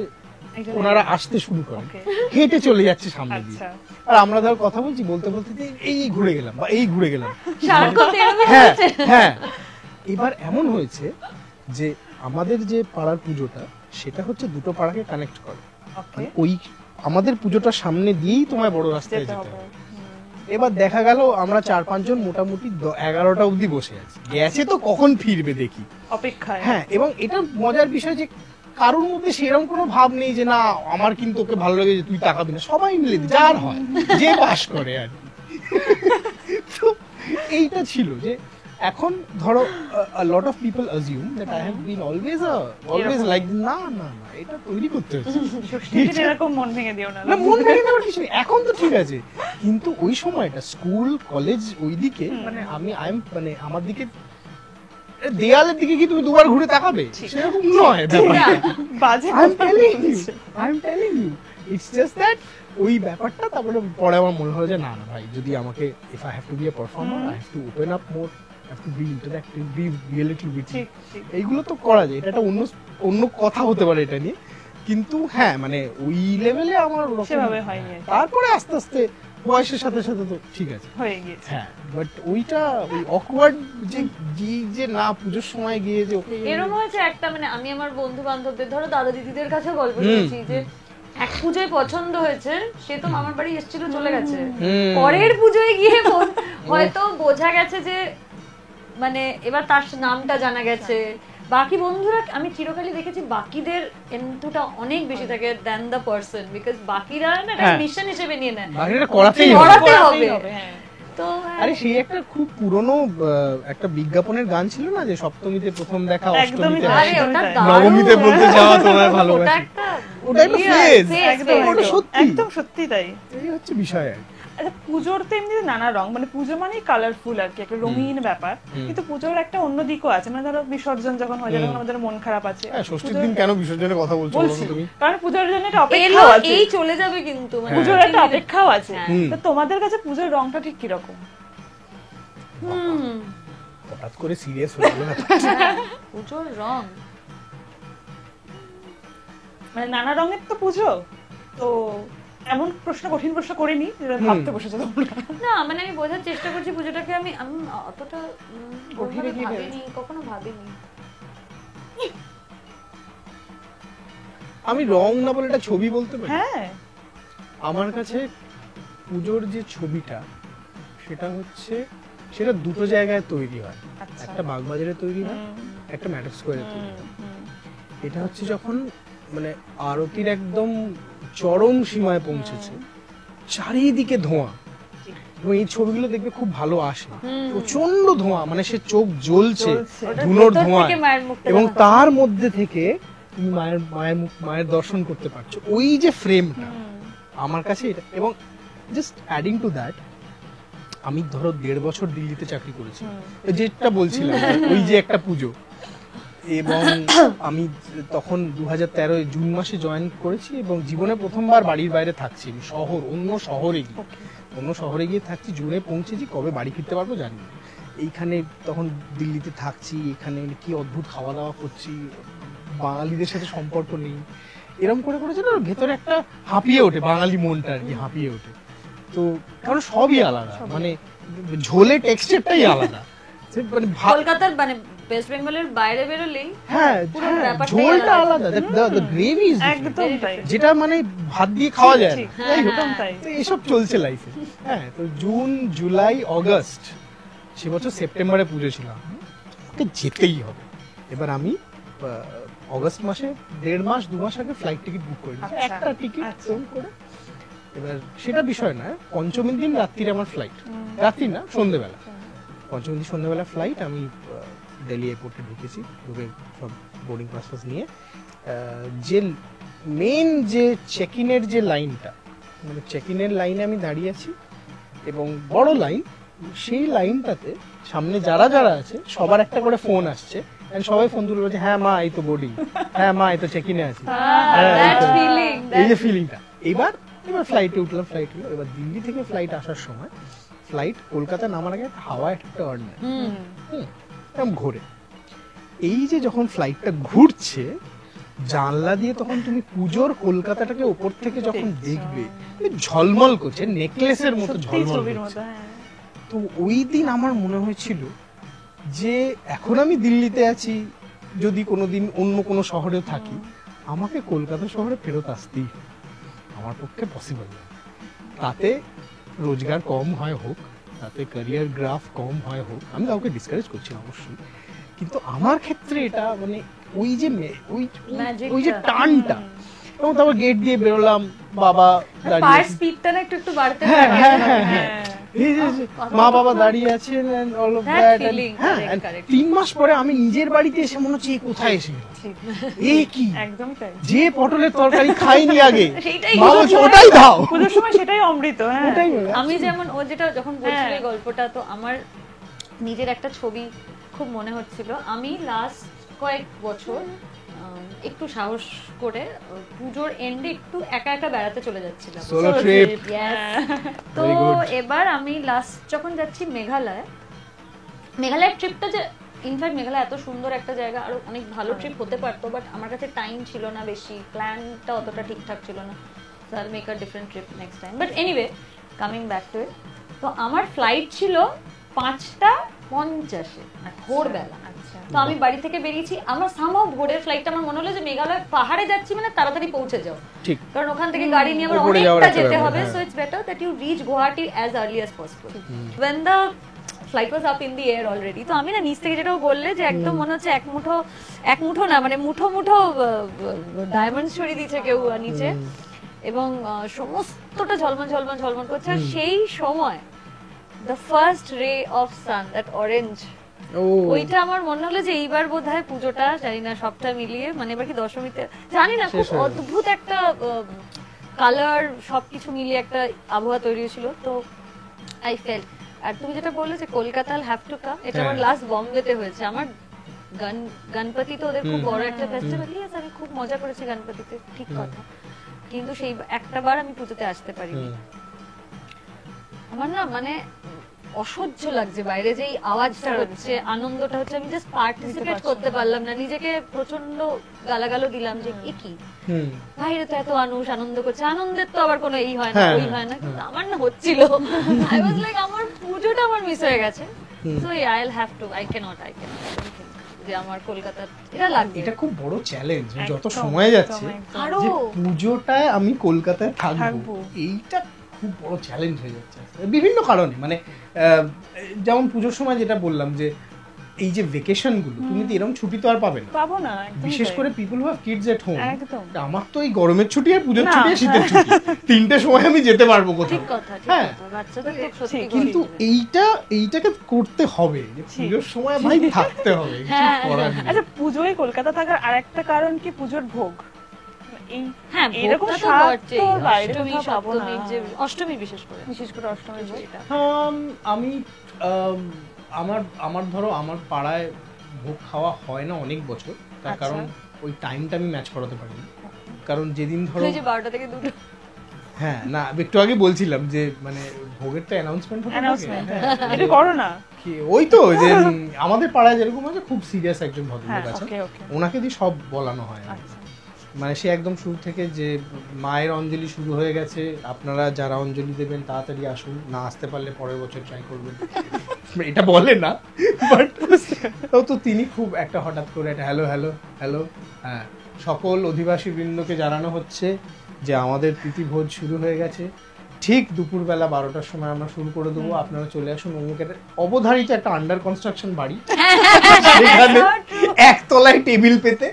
ওনারা আসতে শুরু করেন, হেঁটে চলে যাচ্ছে সামনে দিয়ে, আর আমরা ধর কথা বলছি, বলতে বলতে এই ঘুরে গেলাম বা এই ঘুরে গেলাম। হ্যাঁ হ্যাঁ, এবার এমন হয়েছে যে আমাদের যে পাড়ার পুজোটা, সেটা হচ্ছে দুটো পাড়াকে কানেক্ট করে। ওই আমাদের পুজোটার সামনে দিয়েই তোমায় বড় রাস্তায় যেতে হবে। এবার দেখা গেল আমরা 4-5 জন মোটামুটি 11টা অবধি বসে আছি, গেছে তো কখন ফিরবে দেখি, অপেক্ষায়। হ্যাঁ, এবং এটা মজার বিষয় যে কারোর মধ্যে সেরকম কোনো ভাব নেই যে না আমার কিন্তু ওকে ভালো লাগে যে তুই তাকাবি না, সবাই মিলে যার হয় যে পাস করে আর কি। তো এইটা ছিল যে এখন ধরো a lot of people assume that I have been always like না এটা তৈরি করতে হচ্ছে ষষ্ঠীর দিন এরকম মন ভেঙে দিও না। না মন ভেঙে দেওয়ার কিছু নেই, এখন তো ঠিক আছে, কিন্তু ওই সময়টা স্কুল কলেজ ওইদিকে মানে মানে আমার দিকে দেয়ালের দিকে কি তুমি দুবার ঘুরে তাকাবে সেরকম নয় ব্যাপারটা। বাজে I'm telling you it's just that ওই ব্যাপারটা তারপরে পরে আমার মনে হলো যে না ভাই যদি আমাকে if I have to be a performer I have to open up more, I have to be interactive, be reality witty, ঠিক ঠিক এইগুলো তো করা যায়, এটা একটা অন্য কথা হতে পারে এটা নিয়ে, কিন্তু হ্যাঁ মানে ওই লেভেলে আমার ওরকম- সেভাবে হয়নি আর কি। তারপরে আস্তে আস্তে বয়সের সাথে সাথে তো ঠিক আছে হয়ে গিয়েছে। হ্যাঁ, বাট ওইটা ওই অকওয়ার্ড যে না পুজোর সময় গিয়ে যে ওকে এরকম হয়েছে একটা, মানে আমি আমার বন্ধু বান্ধবদের ধরো দাদা দিদিদের কাছে গল্প শুনেছি যে এক পুজোয় পছন্দ হয়েছে, সে তো মামার বাড়ি এসেছিল চলে গেছে, পরের পুজোয় গিয়ে হয়তো বোঝা গেছে যে মানে এবার তার নামটা জানা গেছে। বাকি বন্ধুরা আমি চিরকালই দেখেছি বাকিদের এন্তুটা অনেক বেশি থাকে দ্যান দ্য পারসন, বিকজ বাকিরা না এটা মিশন হিসেবে নিয়ে নেয়, বাকিটা করাতেই হবে। করাতে করাতেই হবে। হ্যাঁ। তো আরে সেই একটা খুব পুরনো একটা বিজ্ঞাপনের গান ছিল না যে সপ্তমীতে প্রথম দেখা, একদমই অষ্টমীতে তাই। আরে ওটা দারুণ। নবমীতে বলতে যাওয়া তোমায় ওটা ভালোবাসি, একটা ওটা একটা phase, একদম ওটা সত্যি। একদম সত্যি তাই। এই হচ্ছে বিষয় আর কি। আচ্ছা পুজোর তো এমনি নানা রং, মানে পুজো মানেই কালারফুল আর কি, একটা রঙিন ব্যাপার, কিন্তু পুজোর একটা অন্য দিকও আছে, মানে ধরো বিসর্জন যখন হয় যখন আমাদের মন খারাপ আছে, হ্যাঁ, ষষ্ঠীর দিন কেন বিসর্জনের কথা বলছো বলো বলছি তো তুমি? কারণ পুজোর জন্য একটা এলো অপেক্ষাও আছে, এই চলে যাবে কিন্তু মানে পুজোর একটা অপেক্ষাও আছে। হ্যাঁ। তো তোমাদের কাছে পুজোর রংটা ঠিক কিরকম? হঠাৎ করে সিরিয়াস হয়ে গেল না? পুজোর রং মানে নানা রঙের তো পুজো, তো এমন প্রশ্ন, কঠিন প্রশ্ন করিনি যেটা ভাবতে বসেছো তোমরা। না, মানে আমি বোঝার চেষ্টা করছি পুজোটাকে আমি অতটা গভীরে গিয়ে ভাবিনি, কখনো ভাবিনি। আমি রং না বলে একটা ছবি বলতে পারি। হ্যাঁ আমার কাছে পুজোর যে ছবিটা সেটা দুটো জায়গায় তৈরি হয়, আচ্ছা। একটা বাগবাজারে তৈরি হয়, একটা ম্যাটক স্কোয়ারে তৈরি হয়। এটা হচ্ছে যখন মানে আরতির একদম চরম সীমায় পৌঁছেছে, চারিদিকে ধোঁয়া, এবং এই ছবিগুলো দেখবে খুব ভালো আসে, প্রচন্ড ধোঁয়া, মানে সে চোখ জ্বলছে ধুনোর ভেতর ধোঁয়া, থেকে মায়ের মুখটা এবং দেখা তার মধ্যে থেকে তুমি মায়ের দর্শন করতে পারছো, ওই যে ফ্রেমটা আমার কাছে এটা। এবং জাস্ট অ্যাডিং টু দ্যাট, আমি ধরো 1.5 বছর দিল্লিতে চাকরি করেছি, যেটা বলছিলাম ওই যে একটা পুজো, এবং আমি তখন 2013 জুন মাসে জয়েন করেছি, এবং জীবনে প্রথমবার বাড়ির বাইরে থাকছি, আমি অন্য শহরে গিয়ে থাকছি, জুনে পৌঁছেছি, কবে বাড়ি ফিরতে পারবো জানি না। এইখানে তখন দিল্লিতে থাকছি, এখানে কি অদ্ভুত খাওয়া দাওয়া করছি, বাঙালিদের সাথে সম্পর্ক নেই, এরকম করে করেছে না, ভেতরে একটা হাঁপিয়ে ওঠে, বাঙালি মনটা আর কি হাঁপিয়ে ওঠে। তো কারণ সবই আলাদা, মানে ঝোলে টেক্সচারটাই আলাদা, মানে কলকাতার মানে ওয়েস্ট বেঙ্গলের বাইরে বেরোলেই হ্যাঁ, পুরো ব্যাপারটাই ঝোলটা আলাদা। আলাদা, the gravy is different, একদম তাই। যেটা মানে ভাত দিয়ে খাওয়া যায় ঠিক, না। হ্যাঁ, একদম তাই। তো এইসব চলছে লাইফে। হ্যাঁ, তো জুন জুলাই আগস্ট, সে বছর সেপ্টেম্বরে পুজো ছিল, ওকে যেতেই হবে। এবার আমি অগস্ট মাসে 1.5 মাস 2 মাস আগে ফ্লাইট টিকিট বুক করে নিয়েছি, আচ্ছা, একটা টিকিট আচ্ছা। করে। এবার সেটা বিষয় না, পঞ্চমীর দিন রাত্রিরে আমার ফ্লাইট, রাত্রি না সন্ধ্যেবেলা, পঞ্চমী দিন সন্ধ্যেবেলা ফ্লাইট, আমি দিল্লি এয়ারপোর্টে ঢুকেছি, ঢুকে সব বোর্ডিং পাস নিয়ে যে মেন যে চেক ইনের যে লাইনটা, মানে চেক ইনের লাইনে আমি দাঁড়িয়ে আছি, এবং বড় লাইন, সেই লাইনটাতে সামনে যারা আছে সবার একটা করে ফোন আসছে, সবাই ফোন তুলে বলছে হ্যাঁ মা এই তো বোর্ডিং, হ্যাঁ মা এই তো চেক ইনে আছি, that feeling, এই যে ফিলিংটা। এবার ফ্লাইটে উঠলাম, এবার দিল্লি থেকে ফ্লাইট আসার সময় ফ্লাইট কলকাতা নামার আগে হাওয়া একটা টার্ন নেয়, এরকম ঘোরে। এই যে যখন ফ্লাইটটা ঘুরছে জানলা দিয়ে, তখন তুমি পুজোর কলকাতাটাকে উপর থেকে যখন দেখবে, ঝলমল করছে, নেকলেসের মতো সত্যি ঝলমল ছবির করছে। মতো, হ্যাঁ। তো ওই দিন আমার মনে হয়েছিল যে এখন আমি দিল্লিতে আছি, যদি কোনোদিন অন্য কোনো শহরে থাকি, আমাকে কলকাতা শহরে ফেরত আসতেই হবে। আমার পক্ষে পসিবল না, তাতে রোজগার কম হয় হোক, তাতে ক্যারিয়ার গ্রাফ কম হয় হোক, আমি কাউকে ডিসকারেজ করছি না অবশ্যই, কিন্তু আমার ক্ষেত্রে এটা মানে ওই যে ওই যে টানটা। এবং তারপর গেট দিয়ে বেরোলাম, বাবা পায়ের দাঁড়িয়ে, স্পিডটা না একটু বাড়তে হ্যাঁ থাকে। হ্যাঁ হ্যাঁ হ্যাঁ, মা বাবা দাঁড়িয়ে আছেন and all of That that, and- feeling, হ্যাঁ, correct, and correct. 3 মাস পরে আমি নিজের বাড়িতে এসে মনে হচ্ছে কোথায় এসে গেলাম। ঠিক। এ কি একদমই তাই। যে পটলের তরকারি খাইনি আগে সেইটাই মা বলছে ওটাই দাও। পুজোর সময় সেটাই অমৃত। হ্যাঁ ওটাই বলে। আমি যেমন ও যেটা যখন বলছিল হ্যাঁ। এই গল্পটা, তো আমার নিজের একটা ছবি খুব মনে হচ্ছিল। আমি লাস্ট কয়েক বছর একটু সাহস করে পুজোর এন্ডে একটু একা একা বেড়াতে চলে যাচ্ছিলাম। Solo trip. Yes. তো Very good. এবার আমি লাস্ট যখন যাচ্ছি মেঘালয়ের ট্রিপটা, যে ইনফ্যাক্ট মেঘালয় এত সুন্দর একটা জায়গা, আরো অনেক ভালো ট্রিপ হতে পারতো, বাট আমার কাছে টাইম ছিল না বেশি, প্ল্যানটা অতটা ঠিকঠাক ছিল না। So I will make a different trip next time. But anyway, coming back to it, তো আমার ফ্লাইট ছিল 5:50 ভোরবেলা। আচ্ছা। তো আমি বাড়ি থেকে বেরিয়েছি, আমার সামহাও ভোরের ফ্লাইটটা, আমার মনে হলো যে মেঘালয় পাহাড়ে যাচ্ছি মানে তাড়াতাড়ি পৌঁছে যাও, ঠিক। কারণ ওখান থেকে গাড়ি নিয়ে আবার উপরে যাওয়ার অনেকটা একটা যেতে ব্যাপার, হবে। হ্যাঁ। So it's better that you reach Guwahati as early as possible. When the flight was up in the air already, তো আমি না নিচ থেকে যেটা বললে যে একদম মনে হচ্ছে এক মুঠো না, মানে মুঠো ডায়মন্ড ছড়িয়ে দিয়েছে কেউ নিচে, এবং সমস্তটা ঝলমল করছে। আর সেই সময় the first ray of sun, that orange, ও ওইটা আমার মনে হলো যে এইবার বোধহয় পুজোটা, জানি না সবটা মিলিয়ে, মানে এবার কি দশমীতে জানি না, খুব শেষ হয়ে গেল। অদ্ভুত একটা কালার, সবকিছু মিলিয়ে একটা আবহাওয়া তৈরি হয়েছিল। তো আই ফেল। আর তুমি যেটা বললে যে কলকাতা হ্যাভ টু কাম, এটা আমার লাস্ট বম্বেতে হয়েছে। আমার গণপতি তো ওদের খুব বড় একটা ফেস্টিভ্যাল, ইয়েস, আমি খুব মজা করেছি গণপতিতে, ঠিক কথা, কিন্তু সেই একটা বার আমি পুজোতে আসতে পারিনি। আমার না মানে অসহ্য লাগছে, বাইরে যে এই আওয়াজটা হচ্ছে, আনন্দটা হচ্ছে, আমি জাস্ট পার্টিসিপেট করতে পারলাম না। নিজেকে প্রচন্ড গালাগালও দিলাম যে এ কি, বাইরে তো এত মানুষ আনন্দ করছে, আনন্দের তো আবার কোনো এই হয় না ওই হয় না, কিন্তু আমার না হচ্ছিল। আই ওয়াজ লাইক আমার পুজোটা আমার মিস হয়ে গেছে। So I will have to, I can't যে আমার কলকাতার এটা লাগবে। এটা খুব বড় চ্যালেঞ্জ, যত একদম, সময় যাচ্ছে একদম। আরো যে পুজোটায় আমি কলকাতায় থাকবো। থাকবো, এইটা খুব বড় চ্যালেঞ্জ হয়ে যাচ্ছে বিভিন্ন কারণে। মানে যেমন পুজোর সময় যেটা বললাম যে এই যে ভেকেশন গুলো, তুমি তো এরকম ছুটি তো আর পাবে না, পাবো না, একদমই বিশেষ তাই। করে people who have kids at home. একদম। আমার তো এই গরমের ছুটি আর পুজোর না, ছুটি আর শীতের ছুটি, তিনটে সময় আমি যেতে পারবো কোথাও। ঠিক কথা, ঠিক হ্যাঁ। কথা, বাচ্চাদের তো সত্যি ঠিক, কিন্তু এইটাকে করতে হবে যে পুজোর সময় ভাই থাকতে হবে, কিছু হ্যাঁ, করার নেই। আচ্ছা, পুজোয় কলকাতা থাকার আরেকটা কারণ কি পুজোর ভোগ। এই হ্যাঁ, এরকম ভোগটা তো স্বাদ বটেই। তো বাইরে অষ্টমী, কোথাও পাবো না। সপ্তমী, যে অষ্টমী বিশেষ করে। অষ্টমীর বইটা। আমি আমার ধরো আমার পাড়ায় ভোগ খাওয়া হয় না অনেক বছর, তার আচ্ছা। কারণ ওই টাইমটা আমি ম্যাচ করাতে পারি না। কারণ যেদিন ধরো ওই যে 12টা থেকে 2টা। হ্যাঁ, না একটু আগে বলছিলাম যে মানে ভোগেরটা অ্যানাউন্সমেন্ট হতে থাকে। অ্যানাউন্সমেন্ট হ্যাঁ, এটা করো না। ওই তো যে আমাদের পাড়ায় যেরকম আছে, খুব সিরিয়াস একজন ভদ্রলোক হ্যাঁ, আছেন, ওকে ওকে। ওনাকে দিয়ে সব বলানো হয়। আচ্ছা। মানে সে একদম শুরু থেকে যে মায়ের অঞ্জলি শুরু হয়ে গেছে, আপনারা যারা অঞ্জলি দেবেন তাড়াতাড়ি আসুন, না আসতে পারলে পরের বছর ট্রাই করবেন। এটা বলে না, বাট তো তিনি খুব একটা হঠাৎ করে একটা হ্যালো হ্যালো হ্যালো, হ্যাঁ, সকল অধিবাসী বৃন্দকে জানানো হচ্ছে যে আমাদের প্রীতিভোজ শুরু হয়ে গেছে, ঠিক দুপুরবেলা 12টার সময় আমরা শুরু করে দেবো, আপনারা চলে আসুন। অমুকের অবধারিত একটা আন্ডার কনস্ট্রাকশন বাড়ি, সেখানে একতলায় টেবিল পেতে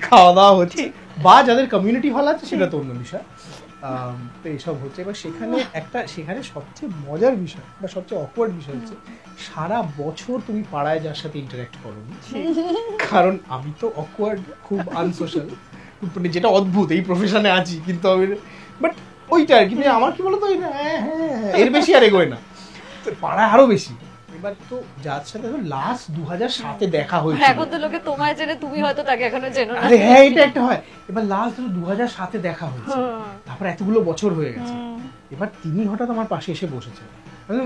খাওয়া দাওয়া হচ্ছে, বা যাদের কমিউনিটি হল আছে সেটা তো অন্য বিষয়। তো এইসব হচ্ছে। এবার সেখানে সবচেয়ে মজার বিষয় বা সবচেয়ে অকওয়ার্ড বিষয় হচ্ছে সারা বছর তুমি পাড়ায় যার সাথে ইন্টারঅ্যাক্ট করো, কারণ আমি তো অকওয়ার্ড, খুব আনসোশ্যাল, যেটা অদ্ভুত, এই প্রফেশনে আছি কিন্তু আমি, বাট ওইটা আর কি আমার কি বলতো, এর বেশি আর এগোয় না, তো পাড়ায় আরো বেশি। এবার তো যার সাথে লাস্ট 2007-এ দেখা হয়েছে, এখন তো লোকে তোমায় চেনে, তুমি হয়তো তাকে এখনো চেনো না। আরে হ্যাঁ, এটা একটা হয়। এবার লাস্ট 2007-এ দেখা হয়েছে, তারপর এতগুলো বছর হয়ে গেছে। এবার তিনি হঠাৎ আমার পাশে এসে বসেছেন,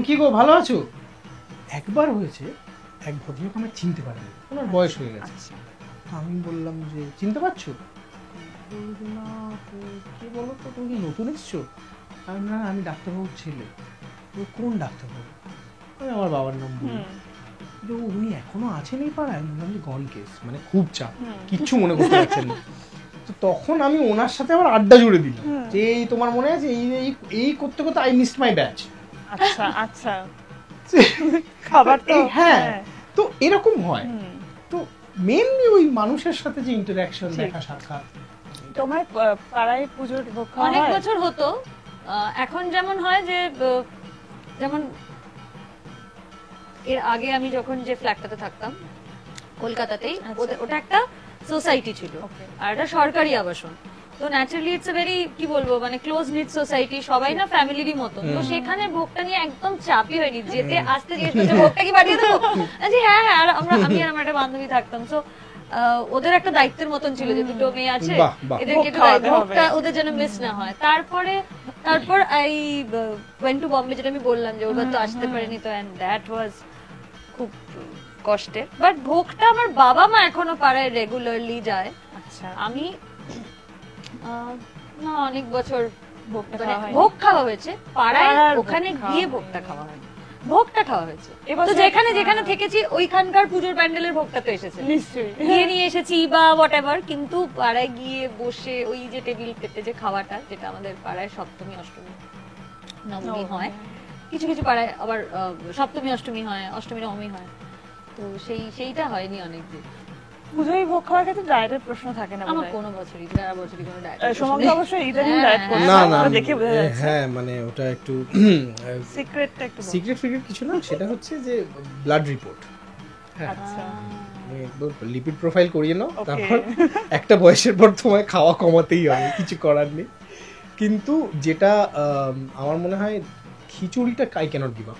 কি গো ভালো আছো? একবার হয়েছে এক ভদ্রলোক আমার চিনতে পারেনি, ওনার বয়স হয়ে গেছে। আমি বললাম যে চিনতে পারছো? না, কি বলো তো, তুমি কি নতুন এসছো? না, আমি ডাক্তারবাবুর ছেলে। কোন ডাক্তারবাবু? আমি আমার বাবার নাম বলি। উনি এখনো আছেন এই পাড়ায়? বললাম যে গন কেস, মানে খুব চাপ, কিচ্ছু মনে করতে পারছেন না। তো তখন আমি ওনার সাথে আবার আড্ডা জুড়ে দিলাম যে এই তোমার মনে আছে এই করতে করতে আই মিসড মাই ব্যাচ। আচ্ছা আচ্ছা, খাবার তো হ্যাঁ, তো এরকম হয়। তো মেইনলি ওই মানুষের সাথে যে ইন্টারঅ্যাকশন, দেখা সাক্ষাৎ। তোমার পাড়ায় পুজোর ভোগ খাওয়া অনেক হয়? বছর হতো, এখন যেমন হয় যে যেমন এর আগে আমি যখন যে ফ্ল্যাটটাতে থাকতাম কলকাতাতেই, ওটা একটা সোসাইটি ছিল আর এটা সরকারি আবাসন। তো ন্যাচারালি ইটস এ ভেরি কি বলবো মানে ক্লোজ নিট সোসাইটি, সবাই না ফ্যামিলিরই মতো। তো সেখানে ভোগটা নিয়ে একদম চাপই হয়নি, যেতে আসতে জিজ্ঞেস করছে ভোগটা কি পাঠিয়ে দেবো, হ্যাঁ হ্যাঁ। আর আমি আর আমার একটা বান্ধবী থাকতাম, তো ওদের একটা দায়িত্বের মতন ছিল যে দুটো মেয়ে আছে, এদেরকে ভোগটা ওদের যেন মিস না হয়। তারপর আই ওয়েন্ট টু বম্বে, যেটা আমি বললাম যে ওরা তো আসতে পারেনি, তো এন্ড দ্যাট ওয়াজ খুব কষ্টের। বাট ভোগটা আমার বাবা মা এখনো পাড়ায় রেগুলারলি যায়। আচ্ছা, আমি না অনেক বছর ভোগটা মানে খাওয়া হয়নি। ভোগ খাওয়া হয়েছে পাড়ায়, পাড়ার ওখানে ভোগ গিয়ে খাওয়া ভোগটা খাওয়া হয়নি, ভোগটা খাওয়া হয়েছে। এবছর তো যেখানে যেখানে থেকেছি ওইখানকার পুজোর প্যান্ডেলের ভোগটা তো এসেছে, নিশ্চয়ই গিয়ে নিয়ে এসেছি বা হোয়াটএভার। কিন্তু পাড়ায় গিয়ে বসে ওই যে টেবিল পেতে যে খাওয়াটা, যেটা আমাদের পাড়ায় সপ্তমী অষ্টমী নবমী হয়, কিছু কিছু পাড়ায় আবার সপ্তমী অষ্টমী হয়, অষ্টমী নবমী হয়, তো সেইটা হয়নি অনেকদিন। পুজোয় ভোগ খাওয়ার ক্ষেত্রে ডায়েটের প্রশ্ন থাকে না আমার বোধহয়। কোনো বছরই সারা বছরই কোনো ডায়েট সমগ্র অবশ্যই ইদানিং হ্যাঁ, ডায়েট হ্যাঁ। করছে, না না আমরা দেখে বোঝা যাচ্ছে। হ্যাঁ মানে ওটা একটু সিক্রেটটা একটু বলো। সিক্রেট ফিক্রেট কিছু না, সেটা হচ্ছে যে ব্লাড রিপোর্ট। হ্যাঁ, আচ্ছা, লিপিড প্রোফাইল করিয়ে নাও, Okay. তারপর একটা বয়সের পর তোমায় খাওয়া কমাতেই হবে, কিছু করার নেই। কিন্তু যেটা আমার মনে হয় খিচুড়িটা I can't give up,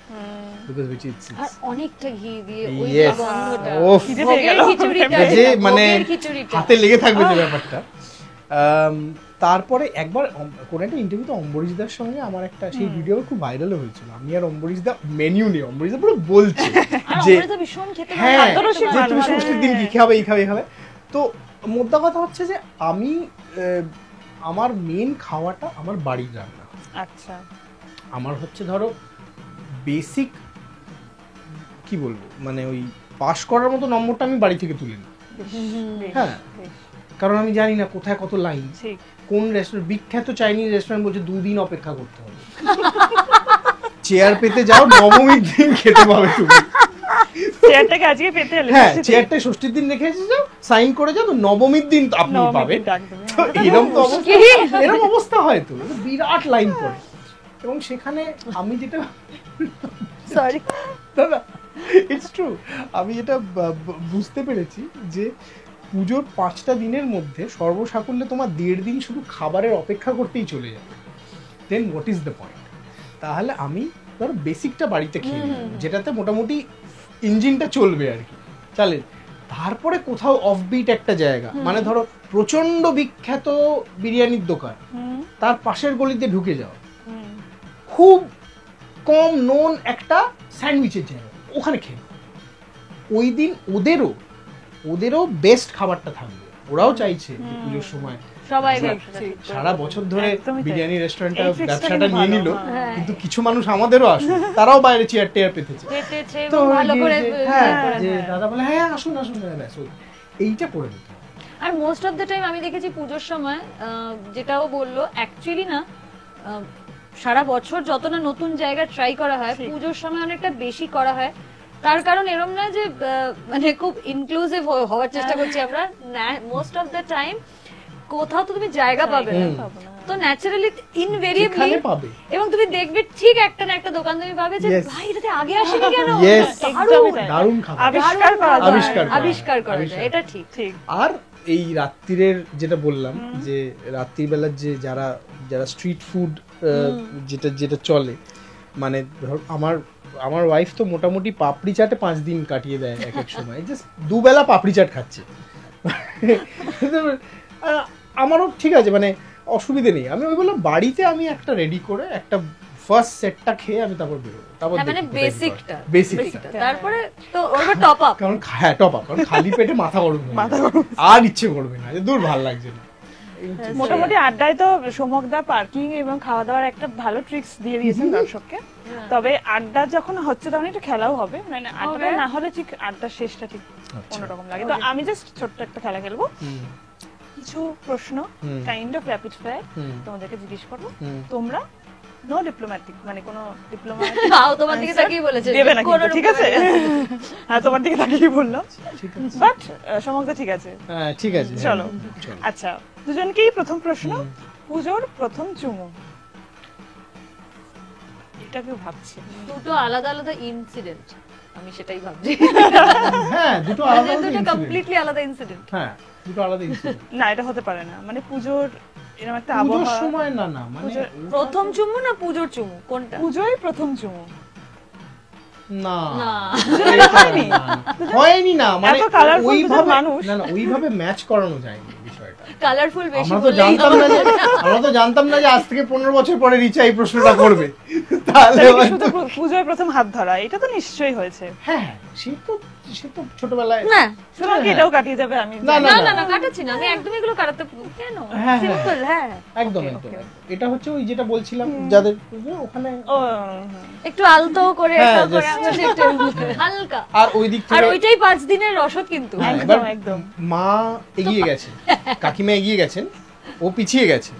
because which is আর অনেকটা ঘি দিয়ে ওই Yes. গন্ধটা, ওফ, খিদে পেয়ে গেল। ভোগের খিচুড়িটা, যে মানে ভোগের খিচুড়িটা। হাতে লেগে থাকবে যে ব্যাপারটা। তারপরে একবার কোন একটা ইন্টারভিউতে অম্বরীশদার সঙ্গে আমার একটা সেই ভিডিও খুব ভাইরাল হয়েছিল, আমি আর অম্বরীশদা মেনু নিয়ে অম্বরীশদা পুরো বলছে আর যে অমৃতা ভীষণ খেতে ভালো হ্যাঁ, লাগে। খাদ্যরসিক যে তুমি মানুষ, ষষ্ঠীর দিন কি খাবে, এই খাবে এই খাবে। তো মোদ্দা কথা হচ্ছে যে আমি আমার মেন খাওয়াটা আমার বাড়ির রান্না। আচ্ছা, আমার হচ্ছে ধরো বেসিক কি বলবো মানে ওই পাস করার মতো নম্বরটা আমি বাড়ি থেকে তুলে নিই। বেশ, হ্যাঁ। বেশ, কারণ আমি জানি না কোথায় কত লাইন, ঠিক। কোন রেস্টুরেন্ট, বিখ্যাত চাইনিজ রেস্টুরেন্ট বলছে 2 দিন অপেক্ষা করতে হবে, চেয়ার পেতে যাও নবমীর দিন খেতে পাবে তুমি। চেয়ারটাকে আজকে পেতে এলে হ্যাঁ, চেয়ারটা ষষ্ঠীর দিন রেখে এসে যাও, সাইন করে যাও, তো নবমীর দিন আপনি পাবেন। তো এরকম অবস্থা হয়, তো বিরাট লাইন পড়ে। এবং সেখানে আমি যেটা সরি, দাদা ইটস ট্রু, আমি যেটা বুঝতে পেরেছি যে পুজোর 5টা দিনের মধ্যে সর্বসাকুল্যে তোমার 1.5 দিন শুধু খাবারের অপেক্ষা করতেই চলে যাবে, দেন হোয়াট ইজ দ্য পয়েন্ট? তাহলে আমি ধরো বেসিকটা বাড়িতে খেয়ে নিলাম, যেটাতে মোটামুটি ইঞ্জিনটা চলবে আর কি, চলে। তারপরে কোথাও অফবিট একটা জায়গা, মানে ধরো প্রচন্ড বিখ্যাত বিরিয়ানির দোকান, তার পাশের গলিতে ঢুকে যাও, খুব কম নোন একটা স্যান্ডউইচের জায়গা, ওখানে খেয়ে নাও। ওই দিন ওদেরও বেস্ট খাবারটা থাকবে, ওরাও চাইছে যে পুজোর সময় সবাই সারা বছর ধরে একদমই তাই। বিরিয়ানি রেস্টুরেন্টটা এই tricksটা ব্যবসাটা কিন্তু নিয়ে ভালো, নিল, হ্যাঁ। কিন্তু কিছু মানুষ আমাদেরও আসে, তারাও বাইরে চেয়ার টেয়ার পেতেছে। পেতেছে তো ভালো গিয়ে করে যে, হ্যাঁ, করে যে দেয়। দাদা বলে হ্যাঁ আসুন আসুন, ব্যাস ওই এইটা করে দিতে হবে। আর মোস্ট অফ দ্য টাইম আমি দেখেছি পুজোর সময় যেটাও বললো অ্যাকচুয়ালি না, সারা বছর যত না নতুন জায়গা ট্রাই করা হয়, পুজোর সময় অনেকটা বেশি করা হয়। তার কারণ এরম না যে মানে খুব ইনক্লুসিভ হওয়ার চেষ্টা করছি আমরা, মোস্ট অফ দ্য টাইম কোথাও তো তুমি জায়গা পাবে না, তো ন্যাচারালি ইনভেরিয়েবলি যেখানে পাবে। এবং তুমি দেখবে ঠিক একটা না একটা দোকান তুমি পাবে যে Yes. ভাই এটাতে আগে আসেনি কেন, Yes, একদমই তাই। দারুণ খাবার। আবিষ্কার করা যায়। আবিষ্কার করা যায়, এটা ঠিক। ঠিক। আর এই রাত্রিরের যেটা বললাম যে রাত্রিবেলার যে যারা স্ট্রিট ফুড যেটা চলে, মানে ধর আমার ওয়াইফ তো মোটামুটি পাপড়ি চাটে 5 দিন কাটিয়ে দেয় এক এক সময়, জাস্ট দুবেলা পাপড়ি চাট খাচ্ছে। আমারও ঠিক আছে, মানে অসুবিধে নেই, আমি ওই বললাম বাড়িতে আমি একটা রেডি করে একটা ফার্স্ট সেটটা খেয়ে আমি তারপর বেরোবো, তারপর মানে বেসিকটা, তারপরে তো ওর টপ আপ, কারণ হ্যাঁ টপ আপ, কারণ খালি পেটে মাথা গরম হয়ে যাবে। আর ইচ্ছে করবে না, যে দূর ভালো লাগছে না। মোটামুটি আড্ডায় তো সোমকদা পার্কিং এবং খাওয়া দাওয়ার একটা ভালো ট্রিক্স দিয়ে দিয়েছেন দর্শককে। তবে আড্ডা যখন হচ্ছে তখন একটু খেলাও হবে, মানে আড্ডা না হলে ঠিক আড্ডার শেষটা ঠিক অন্যরকম লাগে। তো আমি জাস্ট ছোট্ট একটা খেলা খেলবো, কিছু প্রশ্ন কাইন্ড অফ র্যাপিড ফায়ার তোমাদেরকে জিজ্ঞেস করবো, তোমরা নো ডিপ্লোম্যাটিক মানে কোনো ডিপ্লোম্যাটিক তোমার দিকে তাকিয়ে বলেছে দেবে না কিন্তু, ঠিক আছে? হ্যাঁ, তোমার দিকে তাকিয়ে বললাম, বাট সমগ্র ঠিক আছে। হ্যাঁ ঠিক আছে, চলো। আচ্ছা, দুজনকেই প্রথম প্রশ্ন, পুজোর প্রথম চুমু, এটা কেউ ভাবছে? দুটো আলাদা আলাদা ইনসিডেন্ট, আমি সেটাই ভাবছি। হ্যাঁ দুটো মানে আলাদা দুটো incident। কমপ্লিটলি আলাদা ইনসিডেন্ট। হ্যাঁ দুটো আলাদা incident। না এটা হতে পারে না, মানে পুজোর এরকম একটা পুজোর আবহাওয়া। সময় না না মানে পুজোর- প্রথম চুমু না পুজোর চুমু কোনটা? পুজোয় প্রথম চুমু। না না এটা হয়নি? না, না। হয়নি না মানে এত colourful ওইভাবে পুজোর মানুষ। না না ওইভাবে ম্যাচ করানো যায়নি বিষয়টা। কালারফুল বেশি আমরা তো বললেই জানতাম হবে। না যে আমরা তো জানতাম না যে আজ থেকে 15 বছর পরে রিচা এই প্রশ্নটা করবে। তাহলে তাহলে কি হয়তো- শুধু পুজোয় প্রথম হাত ধরা, এটা তো নিশ্চয়ই হয়েছে। হ্যাঁ সে তো ছোটবেলায় না তোমাকে হ্যাঁ। এটাও কাটিয়ে যাবে আমি না, জানি। না না না কাটাচ্ছি না, আমি একদম এগুলো কাটাতে কেন, হ্যাঁ, হ্যাঁ। সিম্পল। হ্যাঁ একদম Okay, একদম okay. এটা হচ্ছে ওই যেটা বলছিলাম যাদের ওখানে ও একটু আলতো করে হ্যাঁ, এসব করে just- আমার সে একটু হালকা। আর ওই দিক আর থেকে ওইটাই 5 দিনের রসদ কিন্তু। হ্যাঁ, একদম, এবার একদম। মা এগিয়ে গেছে, কাকিমা এগিয়ে গেছেন, ও পিছিয়ে গেছে,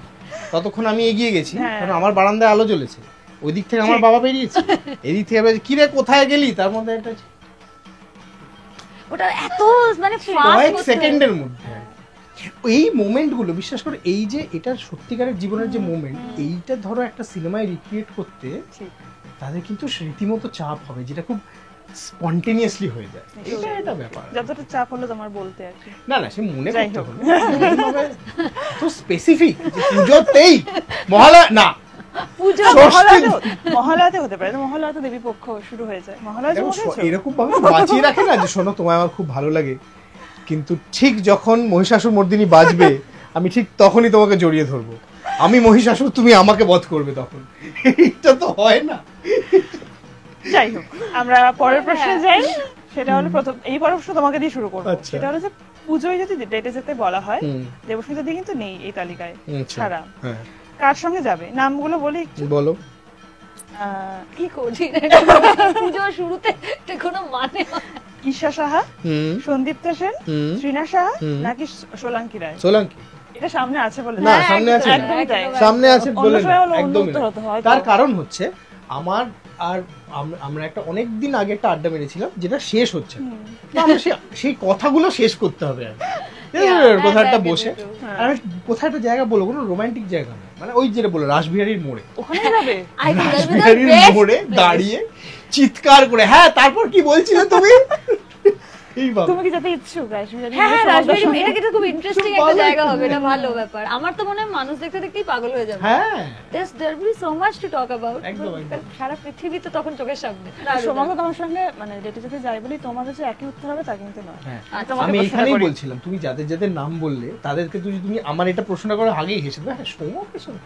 ততক্ষণ আমি এগিয়ে গেছি হ্যাঁ। কারণ আমার বারান্দায় আলো জ্বলেছে, ওই দিক থেকে আমার বাবা বেরিয়েছে, এদিক থেকে বেরিয়ে, কি রে কোথায় গেলি, তার মধ্যে একটা ওটা এত মানে কয়েক ফাস্ট সেকেন্ডের মধ্যে এই মোমেন্ট গুলো, বিশ্বাস করে এই যে এটা সত্যিকারের জীবনের যে মোমেন্ট, এইটা ধরো একটা সিনেমায় রিক্রিয়েট করতে ঠিক। তাদের কিন্তু রীতিমতো চাপ হবে, যেটা খুব স্পন্টেনিয়াসলি হয়ে যায়, এটা এটা ব্যাপার। যতটা চাপ হলো তোমার বলতে আর কি। না না সে মনে যাই করতে হোক। হবে এমনভাবে তো স্পেসিফিক যে পুজোতেই মহালয়া না পুজো ষষ্ঠী- মহালয়াতে হতে পারে, মহালয়াতে দেবী পক্ষ শুরু হয়ে যায়, মহালয়া দেখো, যখন এরকম ভাবে বাঁচিয়ে রাখে না যে শোনো তোমায় আমার খুব ভালো লাগে, কিন্তু ঠিক যখন মহিষাসুর মর্দিনী বাজবে আমি ঠিক তখনই তোমাকে জড়িয়ে ধরবো, আমি মহিষাসুর, তুমি আমাকে বধ করবে, তখন এটা তো হয় না। যাই হোক, আমরা পরের প্রশ্নে যাই। সেটা হলো প্রথম, এই পরের প্রশ্ন তোমাকে দিয়ে শুরু করবো। আচ্ছা। সেটা হলো যে পুজোয় যদি ডেটে যেতে বলা হয়, হুম। দেবস্মিতা দি কিন্তু নেই এই তালিকায়, আচ্ছা, ছাড়া হ্যাঁ কার সঙ্গে যাবে নামগুলো বলি একটু। বলো। কি কঠিন পুজোর শুরুতে এটা কোনো মানে হয় না। ঈশা সাহা, হুম সন্দীপ্তা সেন, হুম শ্রীনা সাহা হুম। নাকি সোলাঙ্কি রায়? সোলাঙ্কি এটা সামনে আছে বলে না, হ্যাঁ, সামনে আছে না। একদমই তাই। সামনে আছে অন্য বলে সময় হলো অন্য একদমই উত্তর না। হতো হয়তো। তার কারণ হচ্ছে আমার আর আমরা একটা অনেক দিন আগে একটা আড্ডা মেরেছিলাম যেটা শেষ হচ্ছে না। তো আমরা সেই কথাগুলো শেষ করতে হবে আর কি। কোথাও একটা বসে আর আমি কোথায় একটা জায়গা বলবো, কোনো রোমান্টিক জায়গা না, মানে ওই যেটা বললো রাসবিহারীর মোড়ে, ওখানে যাবে? I think that's the রাসবিহারীর best মোড়ে place. দাঁড়িয়ে চিৎকার করে, হ্যাঁ তারপর কি বলছিলে তুমি, এই বাবা তুমি কি যেতে ইচ্ছুক রাসবিহারী? হ্যাঁ হ্যাঁ সমাজের রাজবাড়ি, সঙ্গে? এটা কিন্তু খুব ইন্টারেস্টিং একটু একটা বলো জায়গা একটু। হবে, এটা ভালো ব্যাপার। আমার তো মনে হয় মানুষ দেখতে দেখতেই পাগল হয়ে যাবে। হ্যাঁ There'll be so much to talk about. একদম, একদম। সারা পৃথিবী তো তখন চোখের সামনে। সৌভাগ্য তোমার সঙ্গে মানে ডেটে যেতে যাই বলি তোমাদের যে একই উত্তর হবে তা কিন্তু নয়। হ্যাঁ তোমাকে আমি প্রশ্নটা এখানেই করি। বলছিলাম, তুমি যাদের যাদের নাম বললে তাদেরকে যদি তুমি আমার এটা প্রশ্ন করে আগেই হেসে দেবে, হ্যাঁ সৌম্য কিছু না।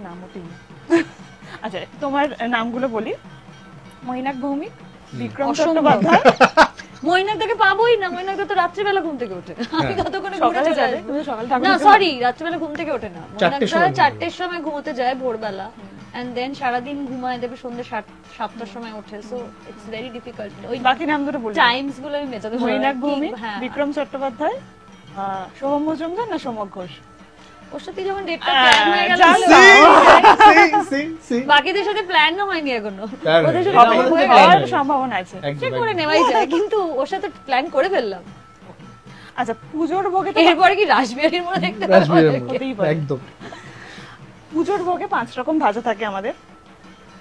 না মোটেই না। আচ্ছা তোমার নামগুলো বলি। মৈনাক ভৌমিক, বিক্রম অসম্ভব। চট্টোপাধ্যায়। মৈনাক তাকে পাবোই না, মৈনাক তো রাত্রিবেলা ঘুম থেকে ওঠে। আমি ততক্ষণে ঘুরে সকালে চলে যাবে, আসবো। তুমি সকালে না ঠাকুর সরি, রাত্রিবেলা ঘুম থেকে ওঠে না। চারটের সময় ঘুমোতে 4টের সময় ঘুমোতে যায় ভোরবেলা, এন্ড দেন সারাদিন ঘুমায় দেবে, সন্ধ্যে 7টার সময় ওঠে। So it's very difficult. ওই বাকি নাম দুটো বলি। টাইমস গুলো আমি মেজাতে মৈনাক ভৌমিক, হ্যাঁ বিক্রম চট্টোপাধ্যায়, সোহম মজুমদার না সোমক ঘোষ? ওর সাথে যখন ডেটটা প্ল্যান হয়ে গেল, জানতাম। See? বাকিদের সাথে প্ল্যানও হয়নি এখনো। Plan ওদের হয়নি। সাথে এটা plan আমাদের হয়ে plan গেল। হওয়ার হয়নি। সম্ভাবনা আছে। একদম, সে করে একদম। নেওয়াই যায়, কিন্তু ওর সাথে প্ল্যান করে ফেললাম। আচ্ছা পুজোর ভোগে তো এরপরে কি রাসবিহারীর মধ্যে দেখতে রাসবিহারীর পাবো? মোড়, হতেই পারে। একদম। পুজোর ভোগে 5 রকম ভাজা থাকে আমাদের।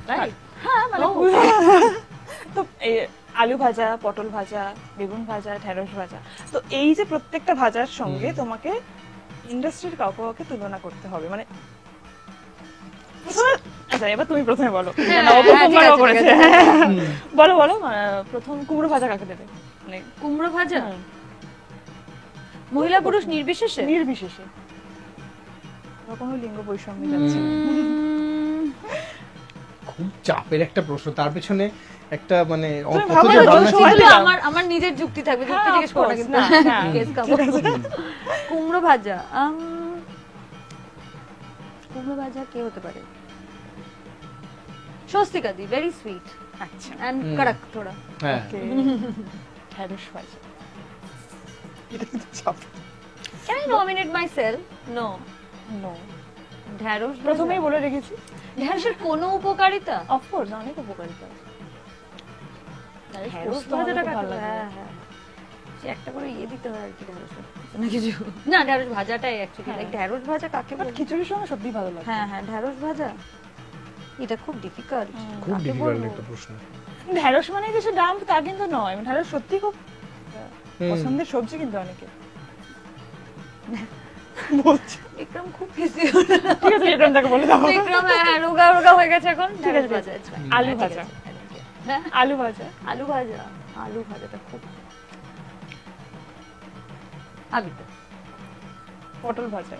তাই? হ্যাঁ মানে তো এই আলু ভাজা, পটল ভাজা, বেগুন ভাজা, ঢেঁড়স ভাজা। তো এই যে প্রত্যেকটা ভাজার সঙ্গে তোমাকে ইন্ডাস্ট্রির কাউকে তুলনা করতে হবে, মানে আচ্ছা এবার তুমি প্রথমে বলো। হ্যাঁ, না, ও হ্যাঁ, ঠিক প্রথমবার ও আছে, করেছে। ঠিক আছে। বলো বলো প্রথম কুমড়ো ভাজা কাকে দেবে? মানে কুমড়ো ভাজা মহিলা পুরুষ নির্বিশেষে? নির্বিশেষে, আমরা কোনো লিঙ্গ বৈষম্য যাচ্ছে না। খুব চাপের একটা প্রশ্ন, তার পেছনে একটা মানে তুমি কত ভাবো যে না, ভাবনা সময় চিন্তা- দিলাম। আমার নিজের যুক্তি থাকবে, যুক্তি হ্যাঁ, জিজ্ঞেস করো না of কিন্তু। course, না, কেস খাবো। কুমড়ো ভাজা, কুমড়ো ভাজা কে হতে পারে? স্বস্তিকা দি, ভেরি সুইট আচ্ছা এন্ড কড়ক থোড়া। হ্যাঁ ঢেঁড়স ভাজা, এটা কিন্তু চাপ। Can I nominate myself? No. No, ঢ্যাঁড়স প্রথমেই বলে রেখেছি ঢ্যাঁড়সের কোনো উপকারিতা? অফকোর্স অনেক উপকারিতা। ঢ্যাঁড়স পোস্ত ভাজাটা আমার খুব কাকে ভালো লাগে। হ্যাঁ হ্যাঁ সে একটা করে দিতে হয় আর কি ঢ্যাঁড়সে না কিছু না, ঢ্যাঁড়স ভাজাটাই অ্যাকচুয়ালি লাইক ঢ্যাঁড়স ভাজা কাকে বাট বলে? খিচুড়ির সঙ্গে সত্যি ভালো লাগে। হ্যাঁ হ্যাঁ ঢ্যাঁড়স ভাজা, এটা খুব ডিফিকাল্ট। খুব ডিফিকাল্ট একটা প্রশ্ন। ঢেঁড়স মানে যে ডাম্প তা কিন্তু নয়, ঢেঁড়স সত্যি খুব পছন্দের সবজি কিন্তু অনেকে বলছে। বিক্রম খুব খুশি ঠিক আছে, বিক্রম তাকে বলে দাও। বিক্রম হ্যাঁ রোগা রোগা হয়ে গেছে এখন। ঠিক আছে, ভাজা, it's fine. আলু ঠিক ভাজা। আছে, হ্যাঁ আলু ভাজা, আলু ভাজা, আলু ভাজাটা খুব আগে তো পটল ভাজা।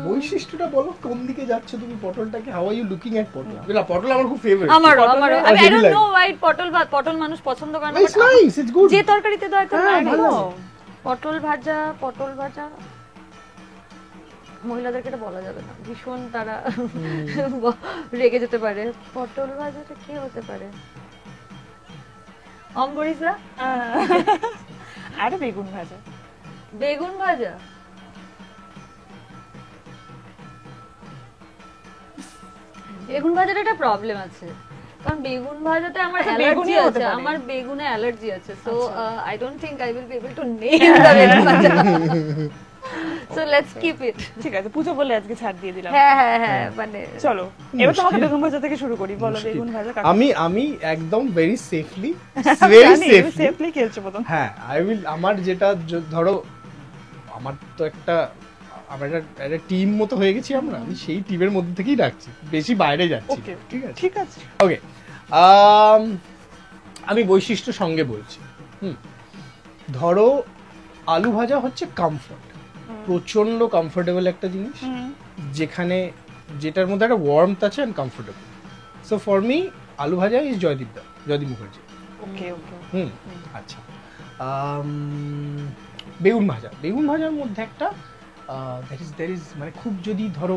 বৈশিষ্ট্যটা বলো, কোন দিকে যাচ্ছে তুমি পটলটাকে? How are you looking at potol? না, পটল আমার খুব ফেভারিট। আমারও পটল আমারও আমার I don't heavy know why পটল মানুষ পছন্দ করে না, It's but nice, it's good. যে তরকারিতে দেয় তো হ্যাঁ, ভালো। ভালো। পটল ভাজা মহিলাদেরকে এটা বলা যাবে না, ভীষণ তারা রেগে যেতে পারে। পটল ভাজাটা কি হতে পারে? অম্বরিসা, আর বেগুন ভাজা। বেগুন ভাজা, বেগুন ভাজার একটা প্রবলেম আছে, কারণ বেগুন ভাজাতে আমার আচ্ছা, অ্যালার্জি বেগুনিও হতে আছে, পারে। আমার বেগুনে অ্যালার্জি আছে, সো আচ্ছা। I don't think I will be able to name the বেগুন ভাজা, সো লেটস কিপ ইট। ঠিক আছে, পুজো বলে আজকে ছাড় দিয়ে দিলাম। হ্যাঁ মানে চলো এবার তোমাকে মুশকিল। বেগুন ভাজা থেকে শুরু করি। বলো বেগুন ভাজা কাকে? আমি একদম very safely, very safely, safely খেলছো প্রথম। হ্যাঁ আই উইল, আমার যেটা ধরো আমার তো আমরা একটা টিম মতো হয়ে গেছি আমরা, আমি সেই টিমের মধ্যে থেকেই রাখছি, বেশি বাইরে যাচ্ছি ওকে, না, ঠিক আছে? ঠিক আছে। ওকে, আমি বৈশিষ্ট্য সঙ্গে বলছি। ধরো আলু ভাজা হচ্ছে কমফর্ট, প্রচন্ড কমফোর্টেবল একটা জিনিস, যেখানে যেটার মধ্যে একটা ওয়ার্মথ আছে and comfortable. So for me aloo bhaja is Joydeep Mukherjee. Okay okay. আচ্ছা, বেগুন ভাজার মধ্যে একটা দ্যাট ইজ মানে খুব যদি ধরো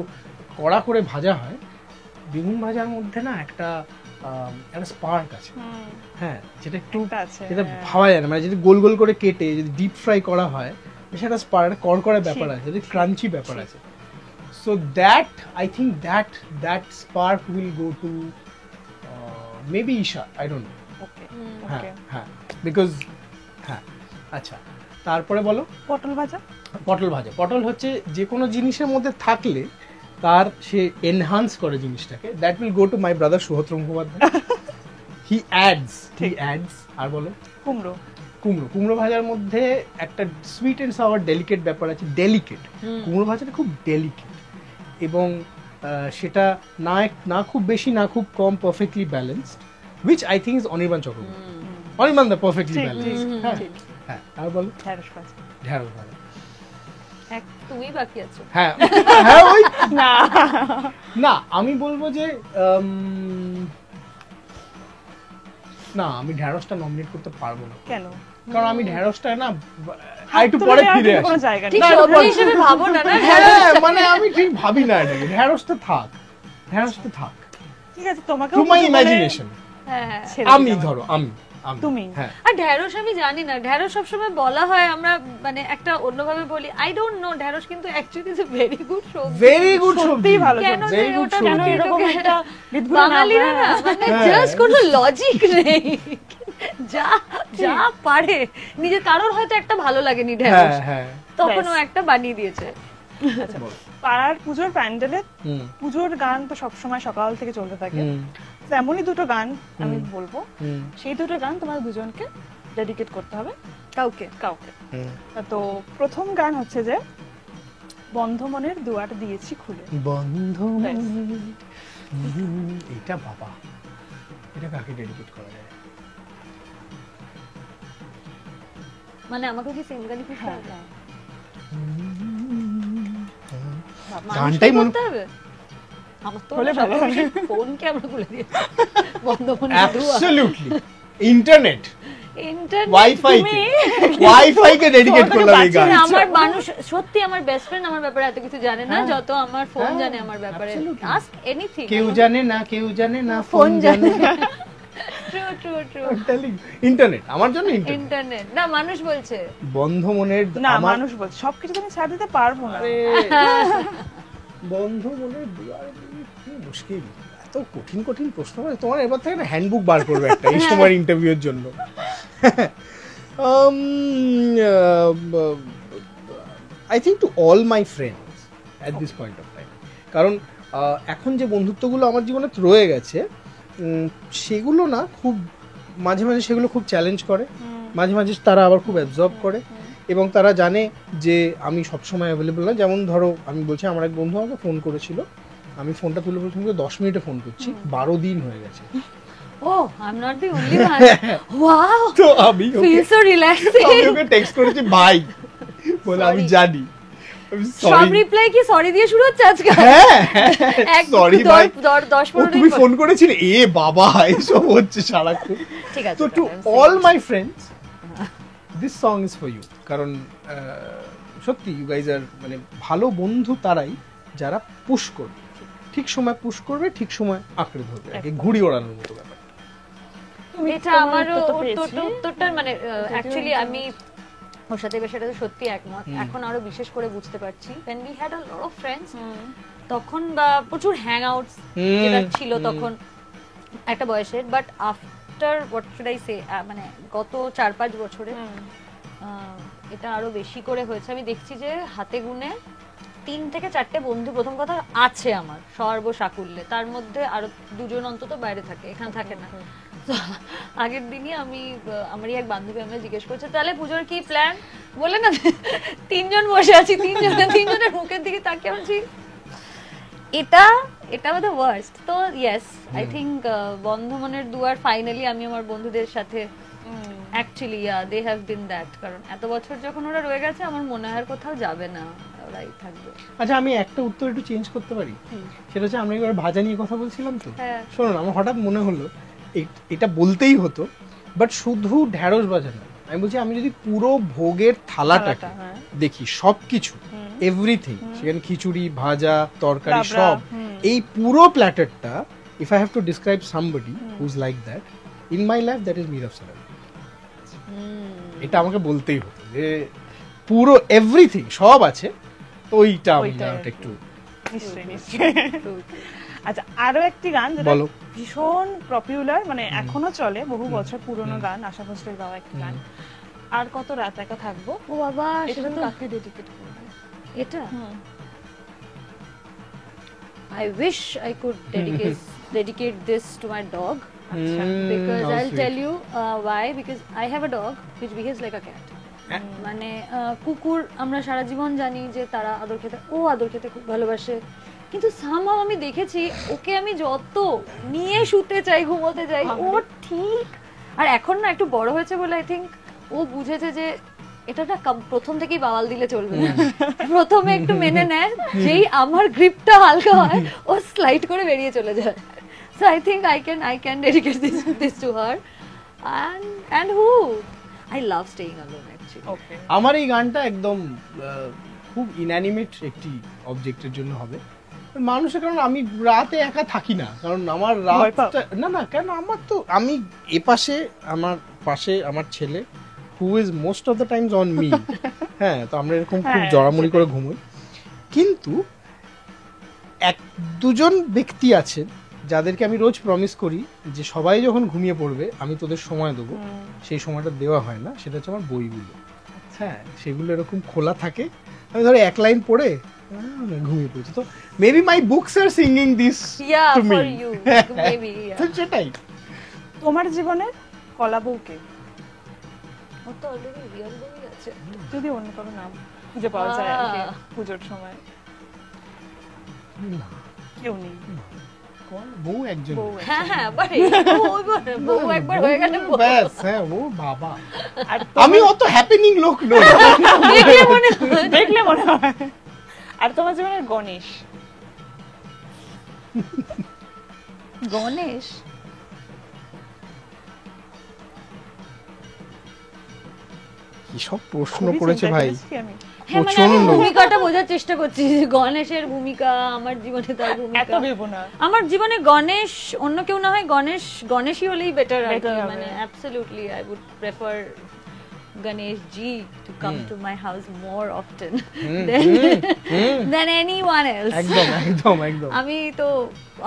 কড়া করে ভাজা হয়, বেগুন ভাজার মধ্যে না একটা স্পার্ক আছে, হ্যাঁ, যেটা একটু আছে, যেটা ভাবা যায় না, মানে যদি গোল গোল করে কেটে যদি ডিপ ফ্রাই করা হয়, সেটা স্পার্ক কড়কড়া ব্যাপার আছে, যদি ক্রাঞ্চি ব্যাপার আছে। So that I think that spark will go to maybe Isha, I don't know. Okay হ্যাঁ ওকে। হ্যাঁ, বিকজ হ্যাঁ। আচ্ছা, তারপরে বলো। পটল ভাজা। পটল হচ্ছে যে কোনো জিনিসের মধ্যে থাকলে তার সে এনহান্স করে জিনিসটাকে, that will go to my brother Suhotra Mukhopadhyay. He adds. আর বলো। কুমড়ো ভাজার মধ্যে একটা সুইট এন্ড সাওয়ার ডেলিকেট ব্যাপার আছে, কুমড়ো ভাজাটা খুব ডেলিকেট, এবং সেটা না খুব বেশি না খুব কম, perfectly balanced, which I think is Anirban Chakraborty. Anirban da perfectly balanced. হ্যাঁ, আর বলো। ঢেঁড়স ভাজা। এক তুমি বাকি আছো। হ্যাঁ ওই না আমি বলবো যে না, আমি ঢেঁড়সটা নমিনেট করতে পারবো না। কেন? কারণ আমি ঢেঁড়সটা না একটু পরে ফিরে আসি, কোনো জায়গা ঠিক নেই। সবজি হিসেবে ভাবো না না। হ্যাঁ মানে আমি ঠিক ভাবি না এটাকে, ঢেঁড়সটা থাক। ঠিক আছে, তোমাকে টু মাই ইমাজিনেশন হ্যাঁ আমি ধরো আমি তুমি। হ্যাঁ, আর ঢেঁড়স আমি জানি না, ঢেঁড়স সবসময় বলা হয়, আমরা মানে একটা অন্যভাবে বলি, আই ডোন্ট নো, ঢেঁড়স কিন্তু অ্যাকচুয়ালি ইজ ভেরি গুড সবজি, ভেরি গুড সবজি, সত্যিই ভালো কেন সবজি। যে very good ওটা সবজি। কেন এরকম একটা বিদঘুটে নাম? বাঙালিরা না মানে হ্যাঁ। জাস্ট কোনো লজিক নেই, যা পারে নিজের, কারোর হয়তো একটা ভালো লাগেনি ঢেঁড়স, হ্যাঁ তখন ও ব্যাস। একটা বানিয়ে দিয়েছে। আচ্ছা, পাড়ার পুজোর প্যান্ডেলে পুজোর গান তো সবসময় সকাল থেকে চলতে থাকে, তেমনই দুটো গান আমি বলবো, সেই দুটো গান তোমার দুজনকে ডেডিকেট করতে হবে, কাউকে। তো প্রথম গান হচ্ছে যে বন্ধ মনের দুয়ার দিয়েছি খুলে। এটা বাবা, এটা কাকে ডেডিকেট করা যায়? মানে আমাকে কি সেম গানই খুঁজতে হবে? গানটাই মনে আমার তো হলে ভালো হবে। ফোন ক্যামেরা খুলে দিয়েছে, বন্ধ মনে অ্যাবসলিউটলি ইন্টারনেট ইন্টারনেট ওয়াইফাই কে ডেডিকেট তোমার করলাম এই গান। আমার মানুষ সত্যি, আমার বেস্ট ফ্রেন্ড আমার ব্যাপারে এত কিছু জানে না হ্যাঁ। যত আমার ফোন হ্যাঁ, জানে আমার ব্যাপারে, absolutely. Ask anything. কেউ জানে না ফোন জানে। ট্রু ইন্টারনেট আমার জন্য ইন্টারনেট না, মানুষ বলছে বন্ধ মনের না, আমার মানুষ বলছে সবকিছু তুমি ছাড় দিতে পারবো না। বন্ধ মনের দুয়ার কি মুশকিল, এত কঠিন প্রশ্ন। তোমার এবার থেকে না হ্যান্ডবুক বার করবে একটা এই সময় ইন্টারভিউর জন্য। I think to all my friends at this point of time, কারণ এখন যে বন্ধুত্বগুলো আমার জীবনে রয়ে গেছে সেগুলো না খুব মাঝে মাঝে সেগুলো খুব চ্যালেঞ্জ করে, মাঝে মাঝে তারা আবার খুব অ্যাবজর্ব করে, এবং তারা জানে যে আমি সবসময় অ্যাভেলেবল না। যেমন ধরো আমি বলছি, আমার এক বন্ধু আমাকে ফোন করেছিল, আমি ফোনটা তুলে বলছি 10 মিনিটে ফোন করছি, 12 দিন হয়ে গেছে। Oh, I'm not the only one. Wow. তো আমি Feel so relaxing. ওকে টেক্সট করেছি ভাই, বলে আমি জানি, সব রিপ্লাই কি সরি দিয়ে শুরু হচ্ছে আজকে? হ্যাঁ সরি ভাই, 10-15 তুমি দিন ফোন করেছিলে, এ বাবা এসব হচ্ছে সারাক্ষণ। ঠিক আছে। তো to all my friends, this song is for you. কারণ সত্যি ইউ গাইজ আর মানে ভালো বন্ধু তারাই যারা পুশ করবে, ঠিক সময় পুশ করবে, ঠিক সময় আঁকড়ে ধরবে, ঘুড়ি ওড়ানোর মতো ব্যাপার। এটা আমারও উত্তরটা মানে অ্যাকচুয়ালি আমি ওর সাথে বেশ, এটা তো সত্যি একমত। এখন আরো বিশেষ করে বুঝতে পারছি when we had a lot of friends, তখন বা প্রচুর হ্যাং আউটস যেটা ছিল তখন একটা বয়সের, but after what should I say, মানে গত 4-5 বছরে এটা আরো বেশি করে হয়েছে। আমি দেখছি যে হাতে গুনে 3 থেকে 4টে বন্ধু প্রথম কথা আছে আমার সর্বসাকুল্যে, তার মধ্যে আরো 2 জন অন্তত বাইরে থাকে, এখানে থাকে না। আগের দিনই আমি আমারই এক বান্ধবী আমাকে জিজ্ঞেস করছে তাহলে পুজোর কি প্ল্যান, বলে না 3 জন বসে আছি, 3 জনের মুখের দিকে তাকিয়ে আছি। এটা দ্য ওয়ার্স্ট। তো ইয়েস, আই থিংক বন্ধ মনের দুয়ার ফাইনালি আমি আমার বন্ধুদের সাথে actually they have been that. কারণ এত বছর যখন ওরা রয়ে গেছে, আমার মনে হয় আর কোথাও যাবে না, ওরাই থাকবে। আচ্ছা, আমি একটা উত্তর একটু চেঞ্জ করতে পারি? সেটা হচ্ছে, আমরা এবার ভাজা নিয়ে কথা বলছিলাম তো, হ্যাঁ। শোনো না, আমার হঠাৎ মনে হলো এটা বলতেই হতো, বাট শুধু ঢ্যাঁড়স ভাজা না, আমি বলছি আমি যদি পুরো ভোগের থালাটাকে দেখি, সবকিছু এভরিথিং, সেখানে খিচুড়ি, ভাজা, তরকারি, সব, এই পুরো প্ল্যাটারটা, if I have to describe somebody who is like that in my life, that is Meera Sarabi. এটা আমাকে বলতেই হতো যে পুরো এভরিথিং সব আছে, তো ওইটা আমি একটু নিশ্চয়ই। আচ্ছা, আরো একটি গান যেটা ভীষণ পপুলার, মানে এখনো চলে, বহু বছর পুরনো গান, আশা ভোসলের গাওয়া একটি গান, আর কত রাত একা থাকবো। ও বাবা, সেটা তো কাকে ডেডিকেট করবে? এটা I wish I could dedicate this to my dog. Because I'll tell you why. Because I have a dog which behaves like a cat. মানে কুকুর আমরা সারা জীবন জানি যে তারা আদর খেতে খুব ভালোবাসে, কিন্তু somehow আমি দেখেছি ওকে আমি যত নিয়ে শুতে চাই, ঘুমোতে চাই, ও ঠিক। আর এখন না একটু বড় হয়েছে বলে আই থিংক ও বুঝেছে যে এটা না প্রথম থেকেই বাওয়াল দিলে চলবে না, প্রথমে একটু মেনে নেয়, যেই আমার গ্রিপটা হালকা হয় ও স্লাইড করে বেরিয়ে চলে যায়। So I think I can dedicate this to her, and who I love staying alone actually. Okay. আমার এই গানটা একদম খুব ইনঅ্যানিমেট একটি অবজেক্টের জন্য হবে মানুষের, কারণ আমি রাতে একা থাকি না, কারণ আমার রাতটা না কেন, আমার তো আমি এপাশে আমার পাশে আমার ছেলে who is most of the times on me, হ্যাঁ, তো আমরা এরকম খুব জড়ামড়ি করে ঘুমোই। কিন্তু 1-2জন ব্যক্তি আছেন যাদেরকে আমি রোজ প্রমিস করি যে সবাই যখন ঘুমিয়ে পড়বে আমি তোদের সময় দেবো, সেই সময়টা দেওয়া হয় না, সেটা হচ্ছে আমার বইগুলো। হ্যাঁ, সেগুলো এরকম খোলা থাকে, আমি ধরো 1 লাইন পড়ে ঘুমিয়ে পড়ছি, তো maybe my books are singing this to me, maybe তো সেটাই। তোমার জীবনে কলা বউকে, ও তো অলরেডি রিয়েল বই আছে, যদি অন্য কোনো নাম খুঁজে পাওয়া যায় আর কি পুজোর সময়? কেউ নেই, বউ একজন, হ্যাঁ, বউ একবার হয়ে গেলে ব্যাস, হ্যাঁ, ও বাবা। আর আমি অত হ্যাপেনিং লোক নই, দেখলে মনে হয়। আর তোমার জীবনের গণেশ? গণেশ কি সব প্রশ্ন করেছে ভাই। হ্যাঁ, মানে আমি ভূমিকাটা বোঝার চেষ্টা করছি, গণেশের ভূমিকা আমার জীবনে, তার ভূমিকা এত ভেবো না। আমার জীবনে গণেশ অন্য কেউ না হয়, গণেশই হলেই বেটার আর কি, মানে absolutely I would prefer Ganesh ji to come to my house more often than anyone else. একদম আমি তো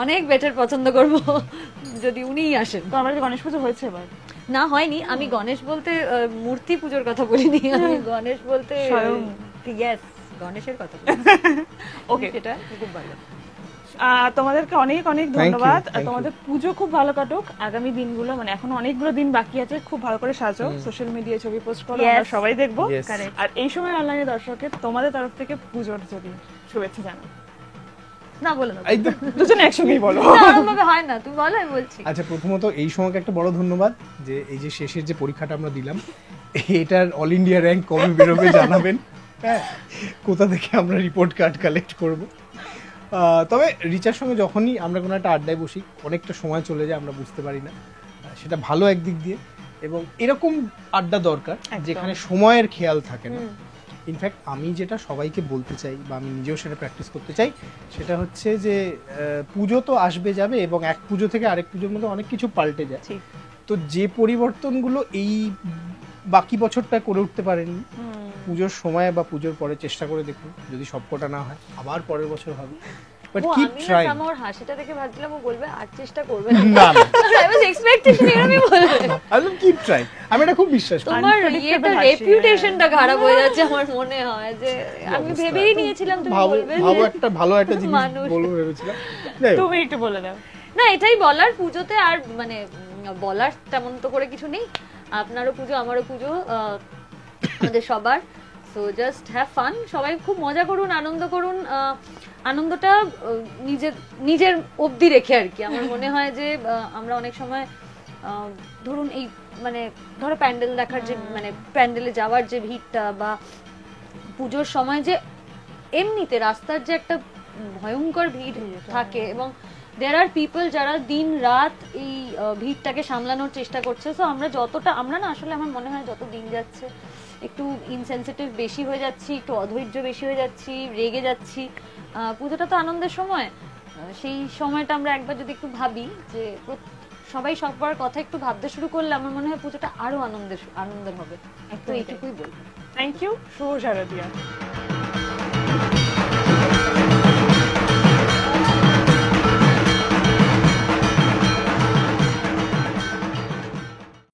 অনেক বেটার পছন্দ করব যদি উনিই আসেন। তো আমাদের গণেশ পুজো হয়েছে এবার? না, হয়নি। আমি গণেশ বলতে মূর্তি পুজোর কথা বলিনি, আমি গণেশ বলতে ইয়েস গণেশের কথা বলছি। ওকে, সেটা খুব ভালো। তোমাদেরকে অনেক অনেক you, ধন্যবাদ। thank you. তোমাদের পুজো খুব ভালো কাটুক, আগামী দিনগুলো মানে এখন অনেকগুলো দিন বাকি আছে, খুব ভালো করে সাজো, সোশ্যাল মিডিয়ায় ছবি পোস্ট করো, Yes. আমরা সবাই দেখবো। Yes. Correct. আর এই সময় অনলাইনে দর্শকের তোমাদের তরফ থেকে পুজোর যদি শুভেচ্ছা জানাও। না বলে দাও, এই তো। দুজনে একসঙ্গেই বলো। ভাবে হয় না, তুমি বলো, আমি বলছি। আচ্ছা, প্রথমত এই সময়কে একটা বড় ধন্যবাদ যে এই যে শেষের যে পরীক্ষাটা আমরা দিলাম, এটার অল ইন্ডিয়া র্যাঙ্ক কবে বেরোবে জানাবেন। হ্যাঁ, কোথা থেকে আমরা রিপোর্ট কার্ড কালেক্ট করব। তবে রিচার সঙ্গে যখনই আমরা কোনো একটা আড্ডায় বসি, অনেকটা সময় চলে যায়, আমরা বুঝতে পারি না। সেটা ভালো একদিক দিয়ে, এবং এরকম আড্ডা দরকার যেখানে সময়ের খেয়াল থাকে না। ইনফ্যাক্ট আমি যেটা সবাইকে বলতে চাই, বা আমি নিজেও সেটা প্র্যাকটিস করতে চাই, সেটা হচ্ছে যে পুজো তো আসবে যাবে, এবং এক পুজো থেকে আরেক পুজোর মধ্যে অনেক কিছু পাল্টে যায়। ঠিক। তো যে পরিবর্তনগুলো এই বাকি বছরটা করে উঠতে পারেননি, পুজোর সময় বা পুজোর পরে চেষ্টা করে দেখুন, যদি সবকটা না হয় আবার পরের বছর হবে। But keep trying. আমি ওর হাসিটা দেখে ভাবছিলাম ও বলবে আর চেষ্টা করবে না না, আই ওয়াজ এক্সপেক্টেশন এরকমই বলবে। একদম কিপ ট্রাইং, আমি এটা খুব বিশ্বাস করি। তোমার Unpredictable ইয়েটা হাসি, রেপুটেশনটা খারাপ হয়ে যাচ্ছে আমার মনে হয়, যে আমি ভেবেই নিয়েছিলাম তুমি ভাবো বলবে ভাবো যে একটা ভালো একটা জিনিস মানুষ। বলবো ভেবেছিলাম। যাই হোক, তুমি একটু বলে দাও। না, এটাই বলার পুজোতে, আর মানে বলার তেমন তো করে কিছু নেই। আপনারও পুজো, আমারও পুজো, আমাদের সবার। সো জাস্ট হ্যাভ ফান, সবাই খুব মজা করুন, আনন্দ করুন। আনন্দটা নিজের অবধি রেখে আর কি। আমার মনে হয় যে আমরা অনেক সময় ধরুন এই মানে ধরো প্যান্ডেল দেখার যে মানে প্যান্ডেলে যাওয়ার যে ভিড়টা, বা পুজোর সময় যে এমনিতে রাস্তার যে একটা ভয়ঙ্কর ভিড় থাকে, এবং দেয়ার আর পিপল যারা দিন রাত এই ভিড়টাকে সামলানোর চেষ্টা করছে। সো আমরা যতটা, আমরা না আসলে আমার মনে হয় যত দিন যাচ্ছে একটু ইনসেনসিটিভ বেশি হয়ে যাচ্ছি, একটু অধৈর্য বেশি হয়ে যাচ্ছি, রেগে যাচ্ছি। পুজোটা তো আনন্দের সময়, সেই সময়টা আমরা একবার যদি একটু ভাবি যে সবাই সবার কথা একটু ভাবতে শুরু করলে, আমার মনে হয় পুজোটা আরো আনন্দের হবে। তো এইটুকুই বলবো। থ্যাংক ইউ, শুভ শারদিয়া।